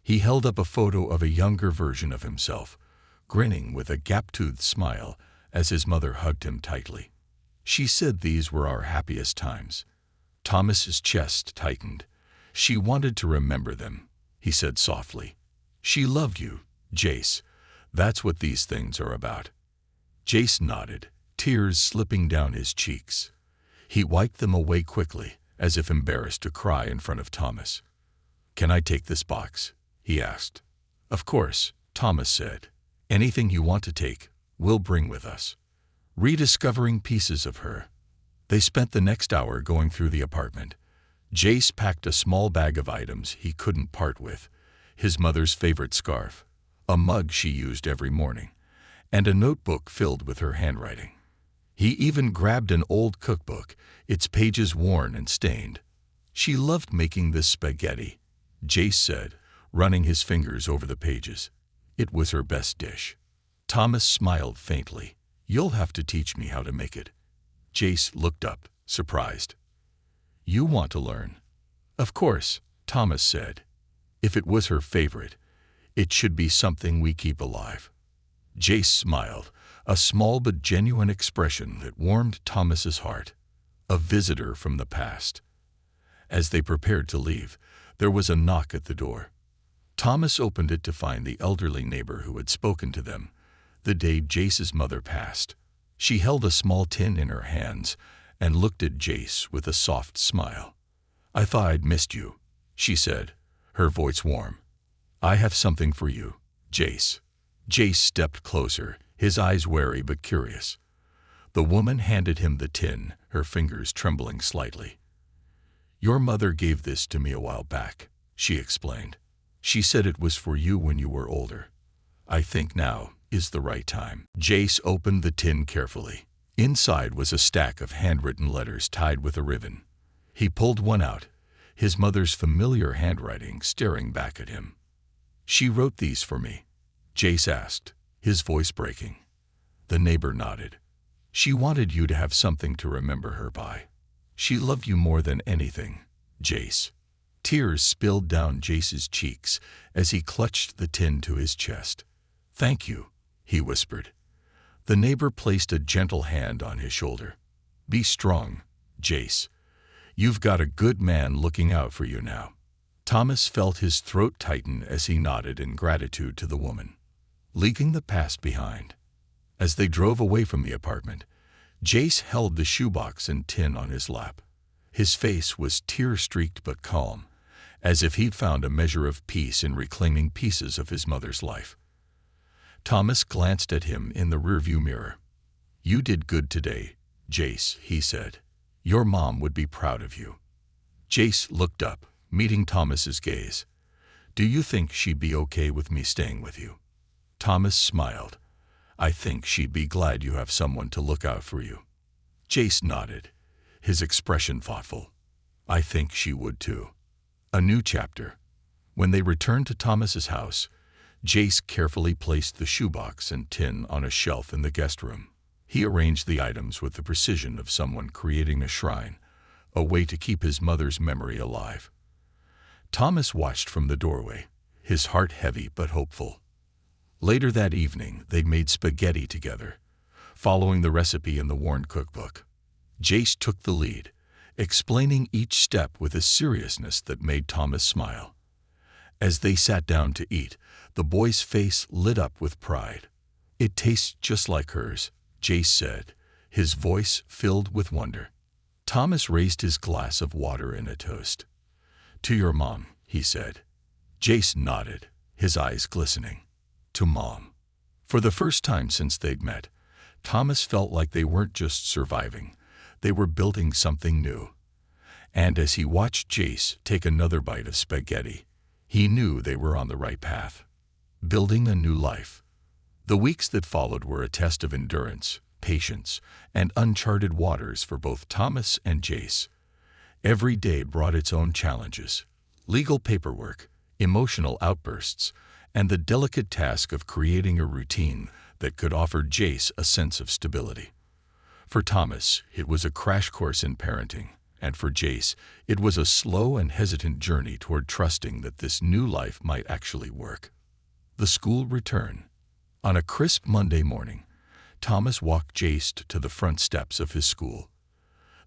He held up a photo of a younger version of himself, grinning with a gap-toothed smile as his mother hugged him tightly. "She said these were our happiest times." Thomas's chest tightened. "She wanted to remember them," he said softly. "She loved you, Jace. That's what these things are about." Jace nodded, tears slipping down his cheeks. He wiped them away quickly, as if embarrassed to cry in front of Thomas. "Can I take this box?" he asked. "Of course," Thomas said. "Anything you want to take, we'll bring with us." Rediscovering pieces of her. They spent the next hour going through the apartment. Jace packed a small bag of items he couldn't part with: his mother's favorite scarf, a mug she used every morning, and a notebook filled with her handwriting. He even grabbed an old cookbook, its pages worn and stained. "She loved making this spaghetti," Jace said, running his fingers over the pages. "It was her best dish." Thomas smiled faintly. "You'll have to teach me how to make it." Jace looked up, surprised. "You want to learn?" "Of course," Thomas said. "If it was her favorite, it should be something we keep alive." Jace smiled, a small but genuine expression that warmed Thomas's heart. A visitor from the past. As they prepared to leave, there was a knock at the door. Thomas opened it to find the elderly neighbor who had spoken to them the day Jace's mother passed. She held a small tin in her hands and looked at Jace with a soft smile. "I thought I'd missed you," she said, her voice warm. "I have something for you, Jace." Jace stepped closer, his eyes wary but curious. The woman handed him the tin, her fingers trembling slightly. "Your mother gave this to me a while back," she explained. "She said it was for you when you were older. I think now is the right time." Jace opened the tin carefully. Inside was a stack of handwritten letters tied with a ribbon. He pulled one out, his mother's familiar handwriting staring back at him. "She wrote these for me?" Jace asked, his voice breaking. The neighbor nodded. "She wanted you to have something to remember her by. She loved you more than anything, Jace." Tears spilled down Jace's cheeks as he clutched the tin to his chest. "Thank you," he whispered. The neighbor placed a gentle hand on his shoulder. "Be strong, Jace. You've got a good man looking out for you now." Thomas felt his throat tighten as he nodded in gratitude to the woman, leaving the past behind. As they drove away from the apartment, Jace held the shoebox and tin on his lap. His face was tear-streaked but calm, as if he'd found a measure of peace in reclaiming pieces of his mother's life. Thomas glanced at him in the rearview mirror. "You did good today, Jace," he said. "Your mom would be proud of you." Jace looked up, meeting Thomas's gaze. "Do you think she'd be okay with me staying with you?" Thomas smiled. "I think she'd be glad you have someone to look out for you." Jace nodded, his expression thoughtful. "I think she would too." A new chapter. When they returned to Thomas's house, Jace carefully placed the shoebox and tin on a shelf in the guest room. He arranged the items with the precision of someone creating a shrine, a way to keep his mother's memory alive. Thomas watched from the doorway, his heart heavy but hopeful. Later that evening, they made spaghetti together, following the recipe in the worn cookbook. Jace took the lead, explaining each step with a seriousness that made Thomas smile. As they sat down to eat, the boy's face lit up with pride. "It tastes just like hers," Jace said, his voice filled with wonder. Thomas raised his glass of water in a toast. "To your mom," he said. Jace nodded, his eyes glistening. To Mom. For the first time since they'd met, Thomas felt like they weren't just surviving, they were building something new. And as he watched Jace take another bite of spaghetti, he knew they were on the right path. Building a new life. The weeks that followed were a test of endurance, patience, and uncharted waters for both Thomas and Jace. Every day brought its own challenges: legal paperwork, emotional outbursts, and the delicate task of creating a routine that could offer Jace a sense of stability. For Thomas, it was a crash course in parenting, and for Jace, it was a slow and hesitant journey toward trusting that this new life might actually work. The school return. On a crisp Monday morning, Thomas walked Jace to the front steps of his school.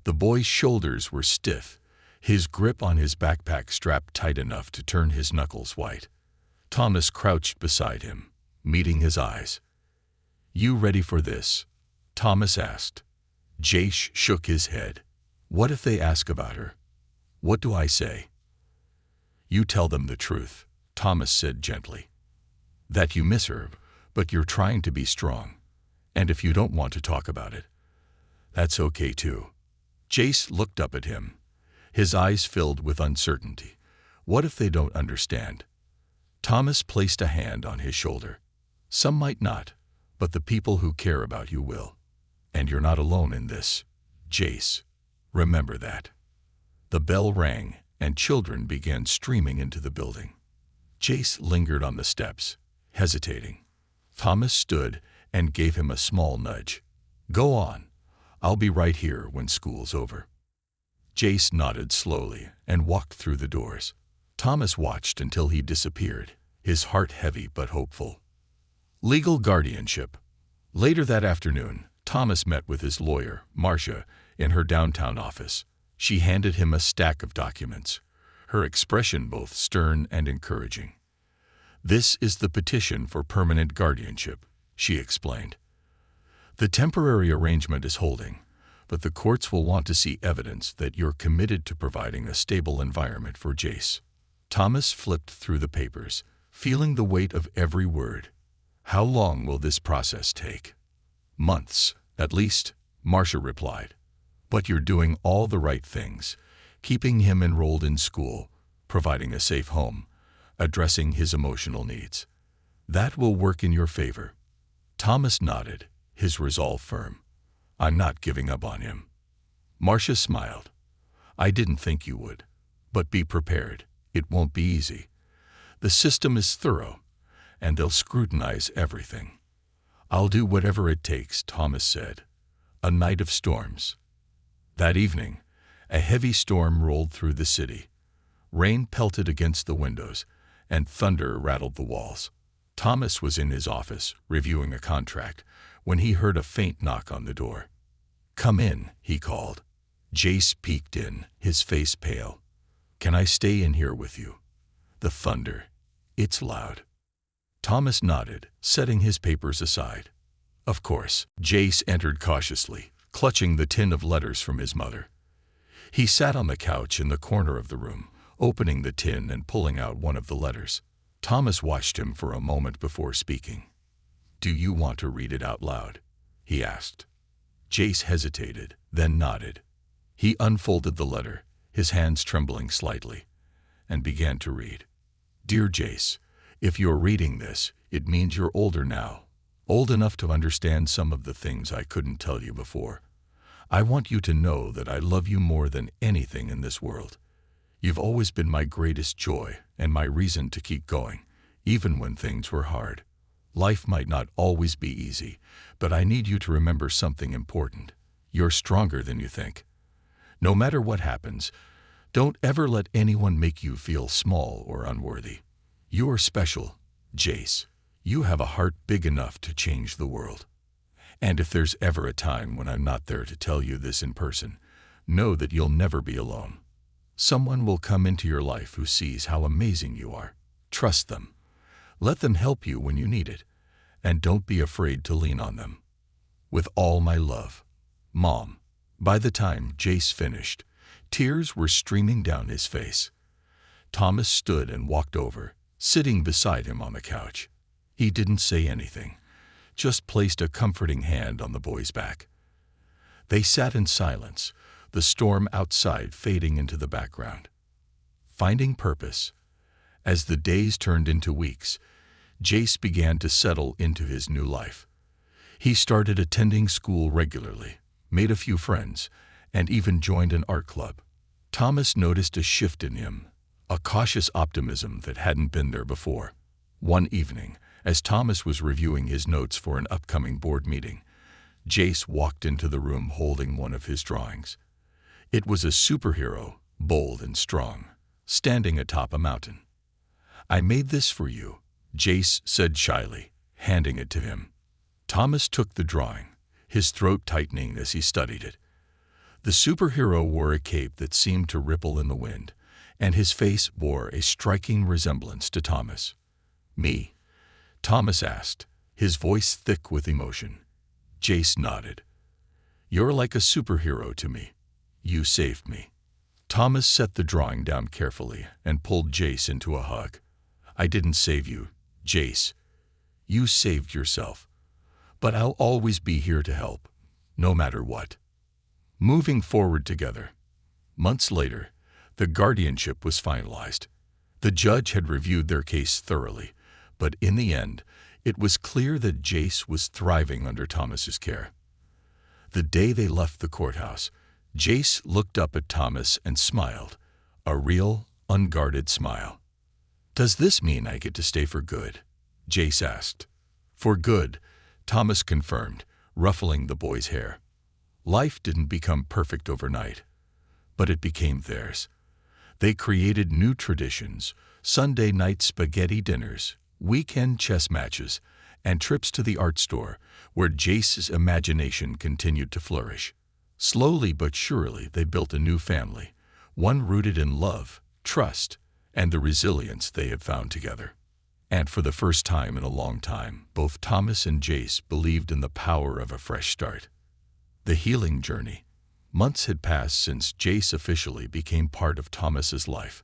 The boy's shoulders were stiff, his grip on his backpack strapped tight enough to turn his knuckles white. Thomas crouched beside him, meeting his eyes. "You ready for this?" Thomas asked. Jace shook his head. "What if they ask about her? What do I say?" "You tell them the truth," Thomas said gently. "That you miss her, but you're trying to be strong. And if you don't want to talk about it, that's okay too." Jace looked up at him, his eyes filled with uncertainty. What if they don't understand? Thomas placed a hand on his shoulder. "Some might not, but the people who care about you will. And you're not alone in this, Jace. Remember that." The bell rang, and children began streaming into the building. Jace lingered on the steps, hesitating. Thomas stood and gave him a small nudge. "Go on. I'll be right here when school's over." Jace nodded slowly and walked through the doors. Thomas watched until he disappeared, his heart heavy but hopeful. Legal guardianship. Later that afternoon, Thomas met with his lawyer, Marcia, in her downtown office. She handed him a stack of documents, her expression both stern and encouraging. "This is the petition for permanent guardianship," she explained. "The temporary arrangement is holding, but the courts will want to see evidence that you're committed to providing a stable environment for Jace." Thomas flipped through the papers, feeling the weight of every word. "How long will this process take?" "Months, at least," Marcia replied. "But you're doing all the right things, keeping him enrolled in school, providing a safe home, addressing his emotional needs. That will work in your favor." Thomas nodded, his resolve firm. "I'm not giving up on him." Marcia smiled. "I didn't think you would. But be prepared. It won't be easy. The system is thorough, and they'll scrutinize everything." "I'll do whatever it takes," Thomas said. A night of storms. That evening, a heavy storm rolled through the city. Rain pelted against the windows, and thunder rattled the walls. Thomas was in his office, reviewing a contract, when he heard a faint knock on the door. "Come in," he called. Jace peeked in, his face pale. "Can I stay in here with you?" "The thunder. It's loud." Thomas nodded, setting his papers aside. "Of course." Jace entered cautiously, clutching the tin of letters from his mother. He sat on the couch in the corner of the room, opening the tin and pulling out one of the letters. Thomas watched him for a moment before speaking. "Do you want to read it out loud?" he asked. Jace hesitated, then nodded. He unfolded the letter, his hands trembling slightly, and began to read. "Dear Jace, if you're reading this, it means you're older now, old enough to understand some of the things I couldn't tell you before. I want you to know that I love you more than anything in this world. You've always been my greatest joy and my reason to keep going, even when things were hard. Life might not always be easy, but I need you to remember something important. You're stronger than you think. No matter what happens, Don't ever let anyone make you feel small or unworthy. You are special, Jace. You have a heart big enough to change the world. And if there's ever a time when I'm not there to tell you this in person, know that you'll never be alone. Someone will come into your life who sees how amazing you are. Trust them. Let them help you when you need it. And don't be afraid to lean on them. With all my love, Mom. By the time Jace finished, tears were streaming down his face. Thomas stood and walked over, sitting beside him on the couch. He didn't say anything, just placed a comforting hand on the boy's back. They sat in silence, the storm outside fading into the background. Finding purpose. As the days turned into weeks, Jace began to settle into his new life. He started attending school regularly, made a few friends, and even joined an art club. Thomas noticed a shift in him, a cautious optimism that hadn't been there before. One evening, as Thomas was reviewing his notes for an upcoming board meeting, Jace walked into the room holding one of his drawings. It was a superhero, bold and strong, standing atop a mountain. "I made this for you," Jace said shyly, handing it to him. Thomas took the drawing, his throat tightening as he studied it. The superhero wore a cape that seemed to ripple in the wind, and his face bore a striking resemblance to Thomas. "Me?" Thomas asked, his voice thick with emotion. Jace nodded. "You're like a superhero to me. You saved me." Thomas set the drawing down carefully and pulled Jace into a hug. "I didn't save you, Jace. You saved yourself. But I'll always be here to help, no matter what." Moving forward together. Months later, the guardianship was finalized. The judge had reviewed their case thoroughly, but in the end, it was clear that Jace was thriving under Thomas's care. The day they left the courthouse, Jace looked up at Thomas and smiled, a real, unguarded smile. "Does this mean I get to stay for good?" Jace asked. "For good," Thomas confirmed, ruffling the boy's hair. Life didn't become perfect overnight, but it became theirs. They created new traditions, Sunday night spaghetti dinners, weekend chess matches, and trips to the art store, where Jace's imagination continued to flourish. Slowly but surely they built a new family, one rooted in love, trust, and the resilience they had found together. And for the first time in a long time, both Thomas and Jace believed in the power of a fresh start. The healing journey. Months had passed since Jace officially became part of Thomas's life.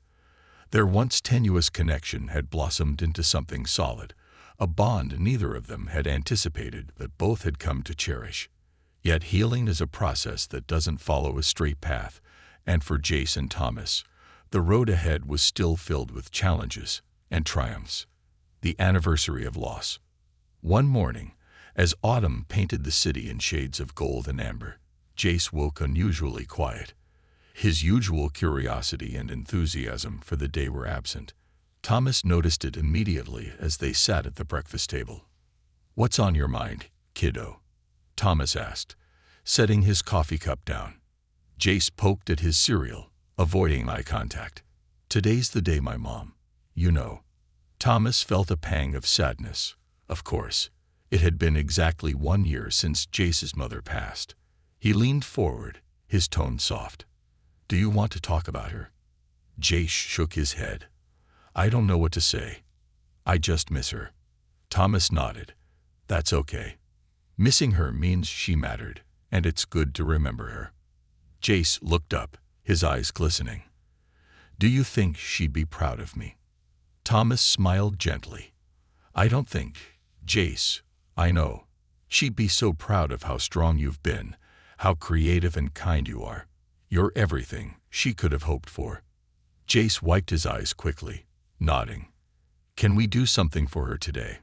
Their once tenuous connection had blossomed into something solid, a bond neither of them had anticipated but both had come to cherish. Yet healing is a process that doesn't follow a straight path, and for Jace and Thomas, the road ahead was still filled with challenges and triumphs. The anniversary of loss. One morning, as autumn painted the city in shades of gold and amber, Jace woke unusually quiet. His usual curiosity and enthusiasm for the day were absent. Thomas noticed it immediately as they sat at the breakfast table. "What's on your mind, kiddo?" Thomas asked, setting his coffee cup down. Jace poked at his cereal, avoiding eye contact. "Today's the day, my mom. You know." Thomas felt a pang of sadness. Of course, it had been exactly 1 year since Jace's mother passed. He leaned forward, his tone soft. "Do you want to talk about her?" Jace shook his head. "I don't know what to say. I just miss her." Thomas nodded. "That's okay. Missing her means she mattered, and it's good to remember her." Jace looked up, his eyes glistening. "Do you think she'd be proud of me?" Thomas smiled gently. "I don't think, Jace. I know. She'd be so proud of how strong you've been, how creative and kind you are. You're everything she could have hoped for." Jace wiped his eyes quickly, nodding. "Can we do something for her today?"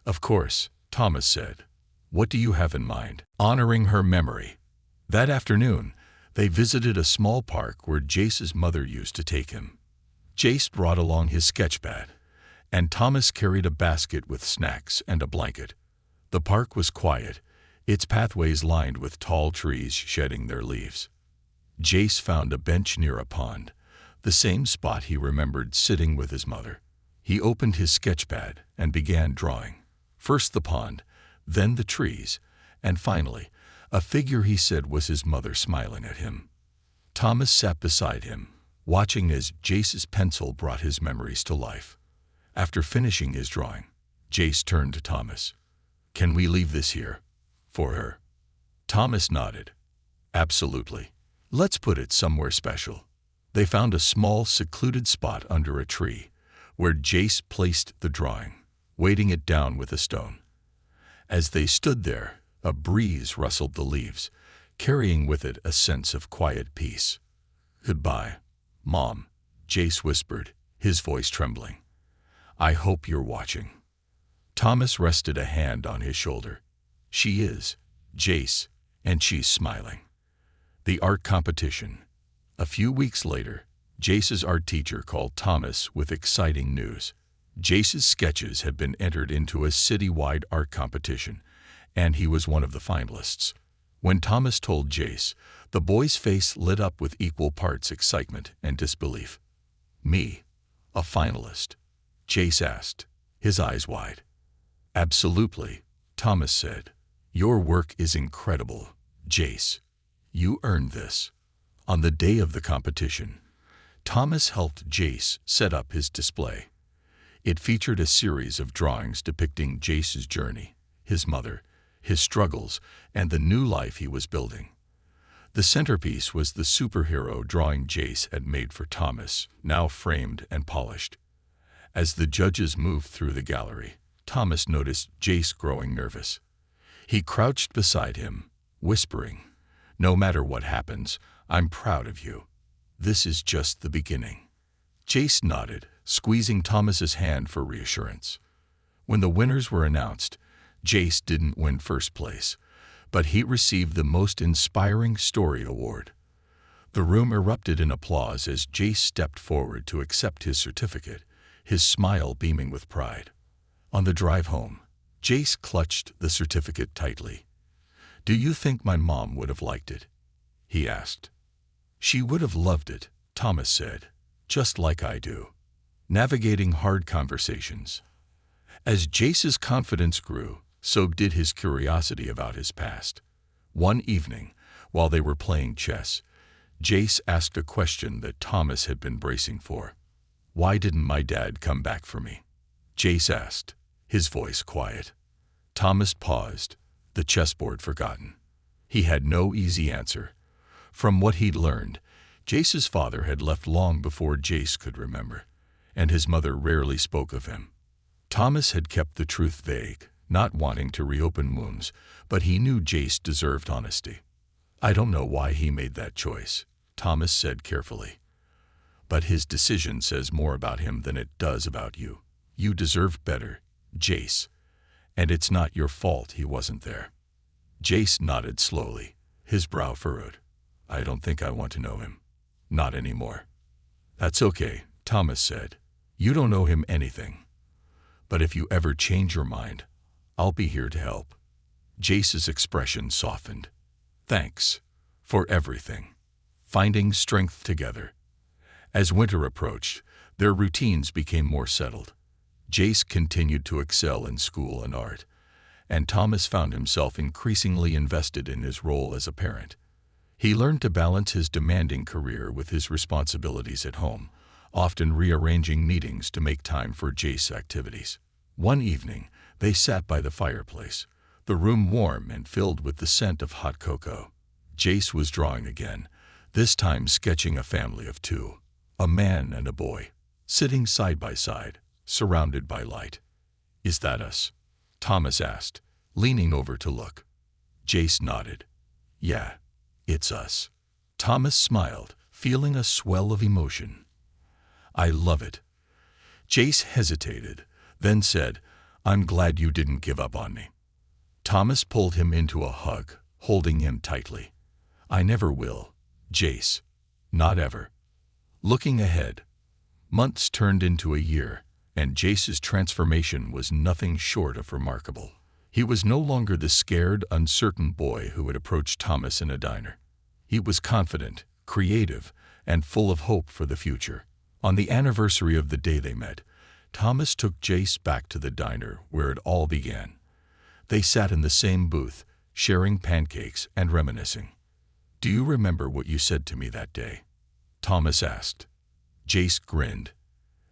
"Of course," Thomas said. "What do you have in mind?" "Honoring her memory." That afternoon, they visited a small park where Jace's mother used to take him. Jace brought along his sketchpad, and Thomas carried a basket with snacks and a blanket. The park was quiet, its pathways lined with tall trees shedding their leaves. Jace found a bench near a pond, the same spot he remembered sitting with his mother. He opened his sketchpad and began drawing. First the pond, then the trees, and finally, a figure he said was his mother smiling at him. Thomas sat beside him, watching as Jace's pencil brought his memories to life. After finishing his drawing, Jace turned to Thomas. "Can we leave this here? For her?" Thomas nodded. "Absolutely. Let's put it somewhere special." They found a small, secluded spot under a tree, where Jace placed the drawing, weighting it down with a stone. As they stood there, a breeze rustled the leaves, carrying with it a sense of quiet peace. "Goodbye, Mom," Jace whispered, his voice trembling. "I hope you're watching." Thomas rested a hand on his shoulder. "She is, Jace, and she's smiling." The art competition. A few weeks later, Jace's art teacher called Thomas with exciting news. Jace's sketches had been entered into a city-wide art competition, and he was one of the finalists. When Thomas told Jace, the boy's face lit up with equal parts excitement and disbelief. "Me? A finalist?" Jace asked, his eyes wide. "Absolutely," Thomas said. "Your work is incredible, Jace. You earned this." On the day of the competition, Thomas helped Jace set up his display. It featured a series of drawings depicting Jace's journey, his mother, his struggles, and the new life he was building. The centerpiece was the superhero drawing Jace had made for Thomas, now framed and polished. As the judges moved through the gallery, Thomas noticed Jace growing nervous. He crouched beside him, whispering, "No matter what happens, I'm proud of you. This is just the beginning." Jace nodded, squeezing Thomas's hand for reassurance. When the winners were announced, Jace didn't win first place, but he received the Most Inspiring Story Award. The room erupted in applause as Jace stepped forward to accept his certificate, his smile beaming with pride. On the drive home, Jace clutched the certificate tightly. "Do you think my mom would have liked it?" he asked. "She would have loved it," Thomas said, "just like I do." Navigating hard conversations. As Jace's confidence grew, so did his curiosity about his past. One evening, while they were playing chess, Jace asked a question that Thomas had been bracing for. "Why didn't my dad come back for me?" Jace asked, his voice quiet. Thomas paused, the chessboard forgotten. He had no easy answer. From what he'd learned, Jace's father had left long before Jace could remember, and his mother rarely spoke of him. Thomas had kept the truth vague, not wanting to reopen wounds, but he knew Jace deserved honesty. "I don't know why he made that choice," Thomas said carefully. "But his decision says more about him than it does about you. You deserve better, Jace. And it's not your fault he wasn't there." Jace nodded slowly, his brow furrowed. "I don't think I want to know him. Not anymore." "That's okay," Thomas said. "You don't owe him anything. But if you ever change your mind, I'll be here to help." Jace's expression softened. "Thanks for everything." Finding strength together. As winter approached, their routines became more settled. Jace continued to excel in school and art, and Thomas found himself increasingly invested in his role as a parent. He learned to balance his demanding career with his responsibilities at home, often rearranging meetings to make time for Jace's activities. One evening, they sat by the fireplace, the room warm and filled with the scent of hot cocoa. Jace was drawing again, this time sketching a family of two, a man and a boy, sitting side by side, surrounded by light. "Is that us?" Thomas asked, leaning over to look. Jace nodded. "Yeah, it's us." Thomas smiled, feeling a swell of emotion. "I love it." Jace hesitated, then said, "I'm glad you didn't give up on me." Thomas pulled him into a hug, holding him tightly. "I never will, Jace. Not ever." Looking ahead, months turned into a year, and Jace's transformation was nothing short of remarkable. He was no longer the scared, uncertain boy who had approached Thomas in a diner. He was confident, creative, and full of hope for the future. On the anniversary of the day they met, Thomas took Jace back to the diner where it all began. They sat in the same booth, sharing pancakes and reminiscing. "Do you remember what you said to me that day?" Thomas asked. Jace grinned.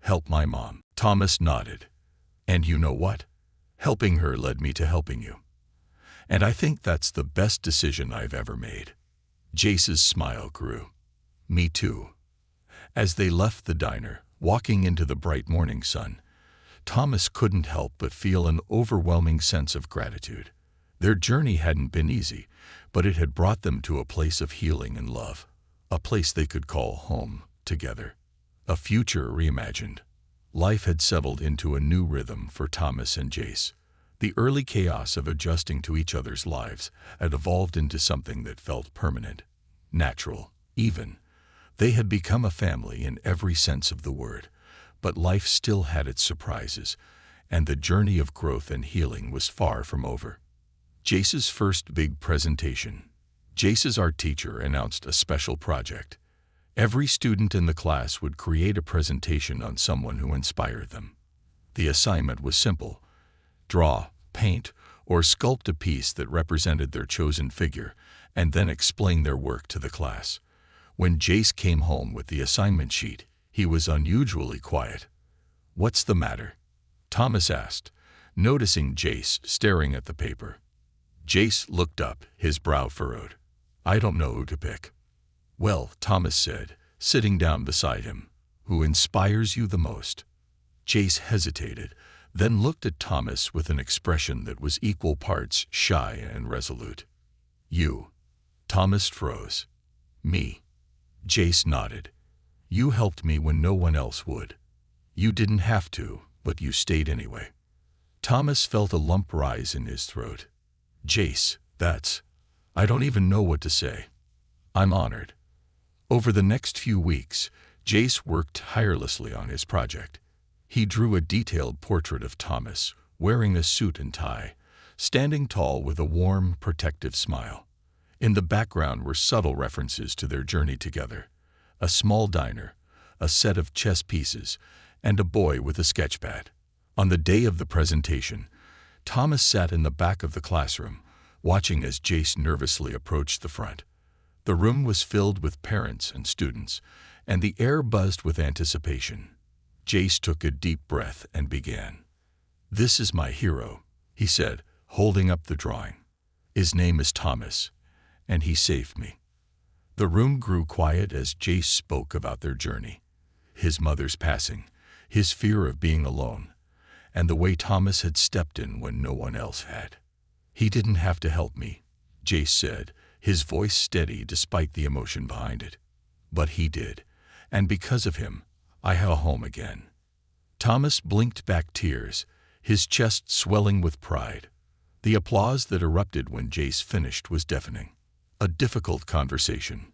"Help my mom." Thomas nodded. "And you know what? Helping her led me to helping you. And I think that's the best decision I've ever made." Jace's smile grew. "Me too." As they left the diner, walking into the bright morning sun, Thomas couldn't help but feel an overwhelming sense of gratitude. Their journey hadn't been easy, but it had brought them to a place of healing and love, a place they could call home together, a future reimagined. Life had settled into a new rhythm for Thomas and Jace. The early chaos of adjusting to each other's lives had evolved into something that felt permanent, natural, even. They had become a family in every sense of the word, but life still had its surprises, and the journey of growth and healing was far from over. Jace's first big presentation. Jace's art teacher announced a special project. Every student in the class would create a presentation on someone who inspired them. The assignment was simple: draw, paint, or sculpt a piece that represented their chosen figure, and then explain their work to the class. When Jace came home with the assignment sheet, he was unusually quiet. "What's the matter?" Thomas asked, noticing Jace staring at the paper. Jace looked up, his brow furrowed. "I don't know who to pick." "Well," Thomas said, sitting down beside him, "who inspires you the most?" Jace hesitated, then looked at Thomas with an expression that was equal parts shy and resolute. "You." Thomas froze. "Me." Jace nodded. "You helped me when no one else would. You didn't have to, but you stayed anyway." Thomas felt a lump rise in his throat. "Jace, I don't even know what to say." "I'm honored." Over the next few weeks, Jace worked tirelessly on his project. He drew a detailed portrait of Thomas, wearing a suit and tie, standing tall with a warm, protective smile. In the background were subtle references to their journey together: a small diner, a set of chess pieces, and a boy with a sketchpad. On the day of the presentation, Thomas sat in the back of the classroom, watching as Jace nervously approached the front. The room was filled with parents and students, and the air buzzed with anticipation. Jace took a deep breath and began. "This is my hero," he said, holding up the drawing. "His name is Thomas, and he saved me." The room grew quiet as Jace spoke about their journey, his mother's passing, his fear of being alone, and the way Thomas had stepped in when no one else had. "He didn't have to help me," Jace said, his voice steady despite the emotion behind it. "But he did, and because of him, I have a home again." Thomas blinked back tears, his chest swelling with pride. The applause that erupted when Jace finished was deafening. A difficult conversation.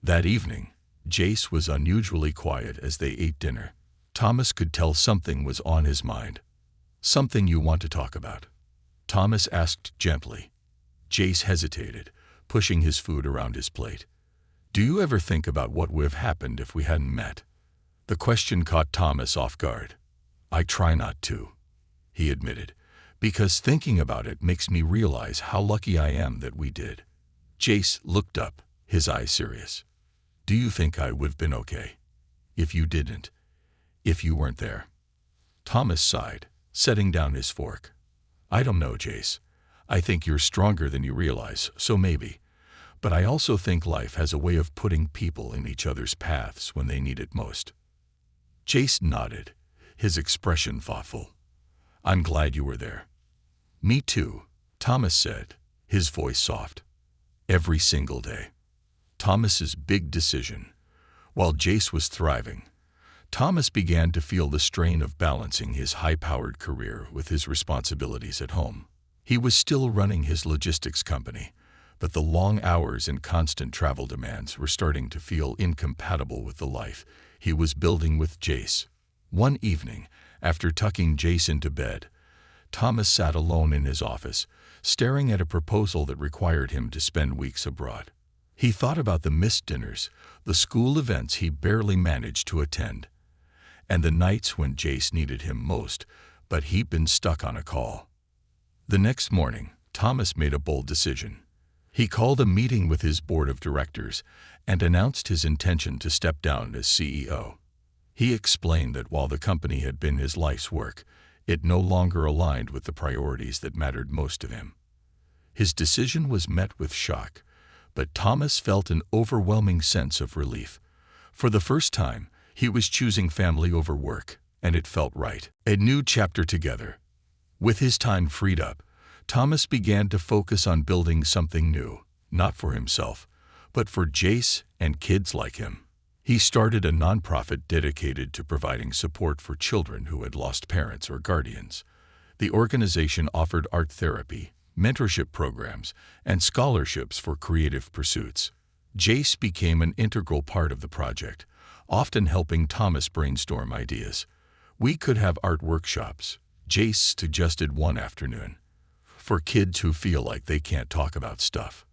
That evening, Jace was unusually quiet as they ate dinner. Thomas could tell something was on his mind. "Something you want to talk about?" Thomas asked gently. Jace hesitated, pushing his food around his plate. "Do you ever think about what would have happened if we hadn't met?" The question caught Thomas off guard. "I try not to," he admitted, "because thinking about it makes me realize how lucky I am that we did." Jace looked up, his eyes serious. "Do you think I would have been okay if you didn't, if you weren't there?" Thomas sighed, setting down his fork. "I don't know, Jace. I think you're stronger than you realize, so maybe. But I also think life has a way of putting people in each other's paths when they need it most." Jace nodded, his expression thoughtful. "I'm glad you were there." "Me too," Thomas said, his voice soft. "Every single day." Thomas's big decision. While Jace was thriving, Thomas began to feel the strain of balancing his high-powered career with his responsibilities at home. He was still running his logistics company, but the long hours and constant travel demands were starting to feel incompatible with the life he was building with Jace. One evening, after tucking Jace into bed, Thomas sat alone in his office, staring at a proposal that required him to spend weeks abroad. He thought about the missed dinners, the school events he barely managed to attend, and the nights when Jace needed him most, but he'd been stuck on a call. The next morning, Thomas made a bold decision. He called a meeting with his board of directors and announced his intention to step down as CEO. He explained that while the company had been his life's work, it no longer aligned with the priorities that mattered most to him. His decision was met with shock, but Thomas felt an overwhelming sense of relief. For the first time, he was choosing family over work, and it felt right. A new chapter together. With his time freed up, Thomas began to focus on building something new, not for himself, but for Jace and kids like him. He started a nonprofit dedicated to providing support for children who had lost parents or guardians. The organization offered art therapy, mentorship programs, and scholarships for creative pursuits. Jace became an integral part of the project, often helping Thomas brainstorm ideas. "We could have art workshops," Jace suggested one afternoon, "for kids who feel like they can't talk about stuff."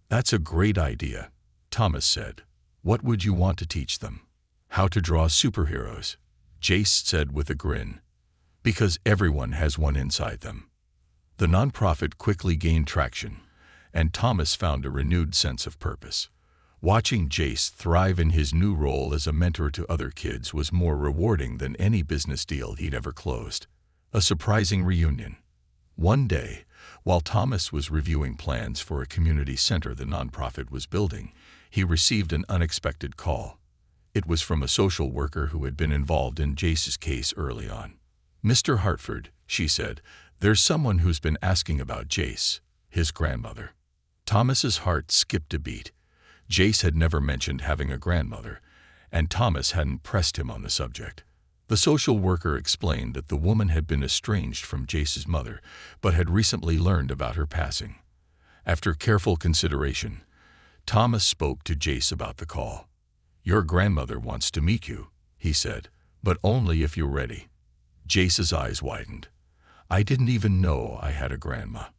"That's a great idea," Thomas said. "What would you want to teach them?" "How to draw superheroes," Jace said with a grin. "Because everyone has one inside them." The nonprofit quickly gained traction, and Thomas found a renewed sense of purpose. Watching Jace thrive in his new role as a mentor to other kids was more rewarding than any business deal he'd ever closed. A surprising reunion. One day, while Thomas was reviewing plans for a community center the nonprofit was building, he received an unexpected call. It was from a social worker who had been involved in Jace's case early on. "Mr. Hartford," she said, "there's someone who's been asking about Jace, his grandmother." Thomas's heart skipped a beat. Jace had never mentioned having a grandmother, and Thomas hadn't pressed him on the subject. The social worker explained that the woman had been estranged from Jace's mother, but had recently learned about her passing. After careful consideration, Thomas spoke to Jace about the call. "Your grandmother wants to meet you," he said, "but only if you're ready." Jace's eyes widened. "I didn't even know I had a grandma."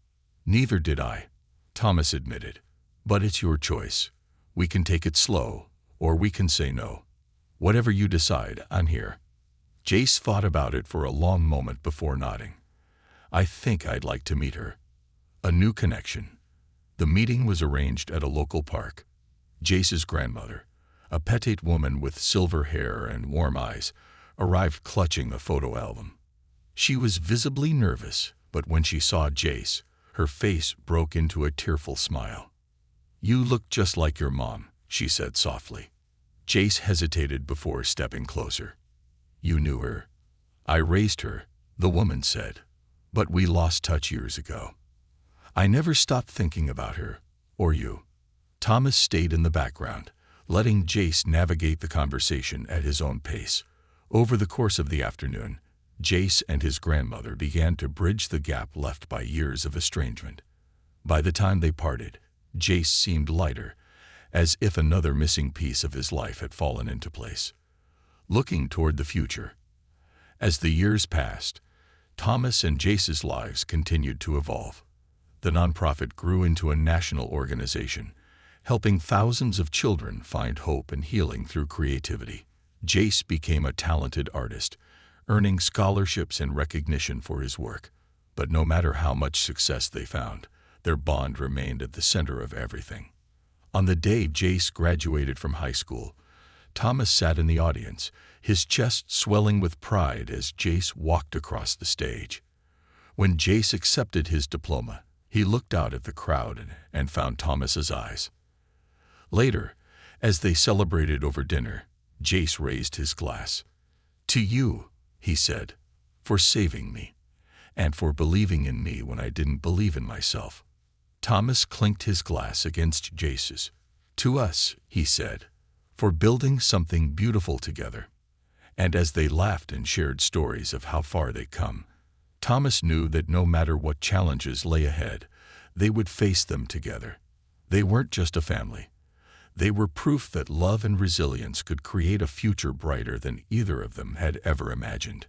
"Neither did I," Thomas admitted. "But it's your choice. We can take it slow, or we can say no. Whatever you decide, I'm here." Jace thought about it for a long moment before nodding. "I think I'd like to meet her." A new connection. The meeting was arranged at a local park. Jace's grandmother, a petite woman with silver hair and warm eyes, arrived clutching a photo album. She was visibly nervous, but when she saw Jace, her face broke into a tearful smile. "You look just like your mom," she said softly. Jace hesitated before stepping closer. "You knew her?" "I raised her," the woman said, "but we lost touch years ago." "I never stopped thinking about her, or you." Thomas stayed in the background, letting Jace navigate the conversation at his own pace. Over the course of the afternoon, Jace and his grandmother began to bridge the gap left by years of estrangement. By the time they parted, Jace seemed lighter, as if another missing piece of his life had fallen into place. Looking toward the future. As the years passed, Thomas and Jace's lives continued to evolve. The nonprofit grew into a national organization, helping thousands of children find hope and healing through creativity. Jace became a talented artist, earning scholarships and recognition for his work. But no matter how much success they found, their bond remained at the center of everything. On the day Jace graduated from high school, Thomas sat in the audience, his chest swelling with pride as Jace walked across the stage. When Jace accepted his diploma, he looked out at the crowd and found Thomas's eyes. Later, as they celebrated over dinner, Jace raised his glass. "To you," he said, "for saving me, and for believing in me when I didn't believe in myself." Thomas clinked his glass against Jace's. "To us," he said, "for building something beautiful together." And as they laughed and shared stories of how far they'd come, Thomas knew that no matter what challenges lay ahead, they would face them together. They weren't just a family. They were proof that love and resilience could create a future brighter than either of them had ever imagined.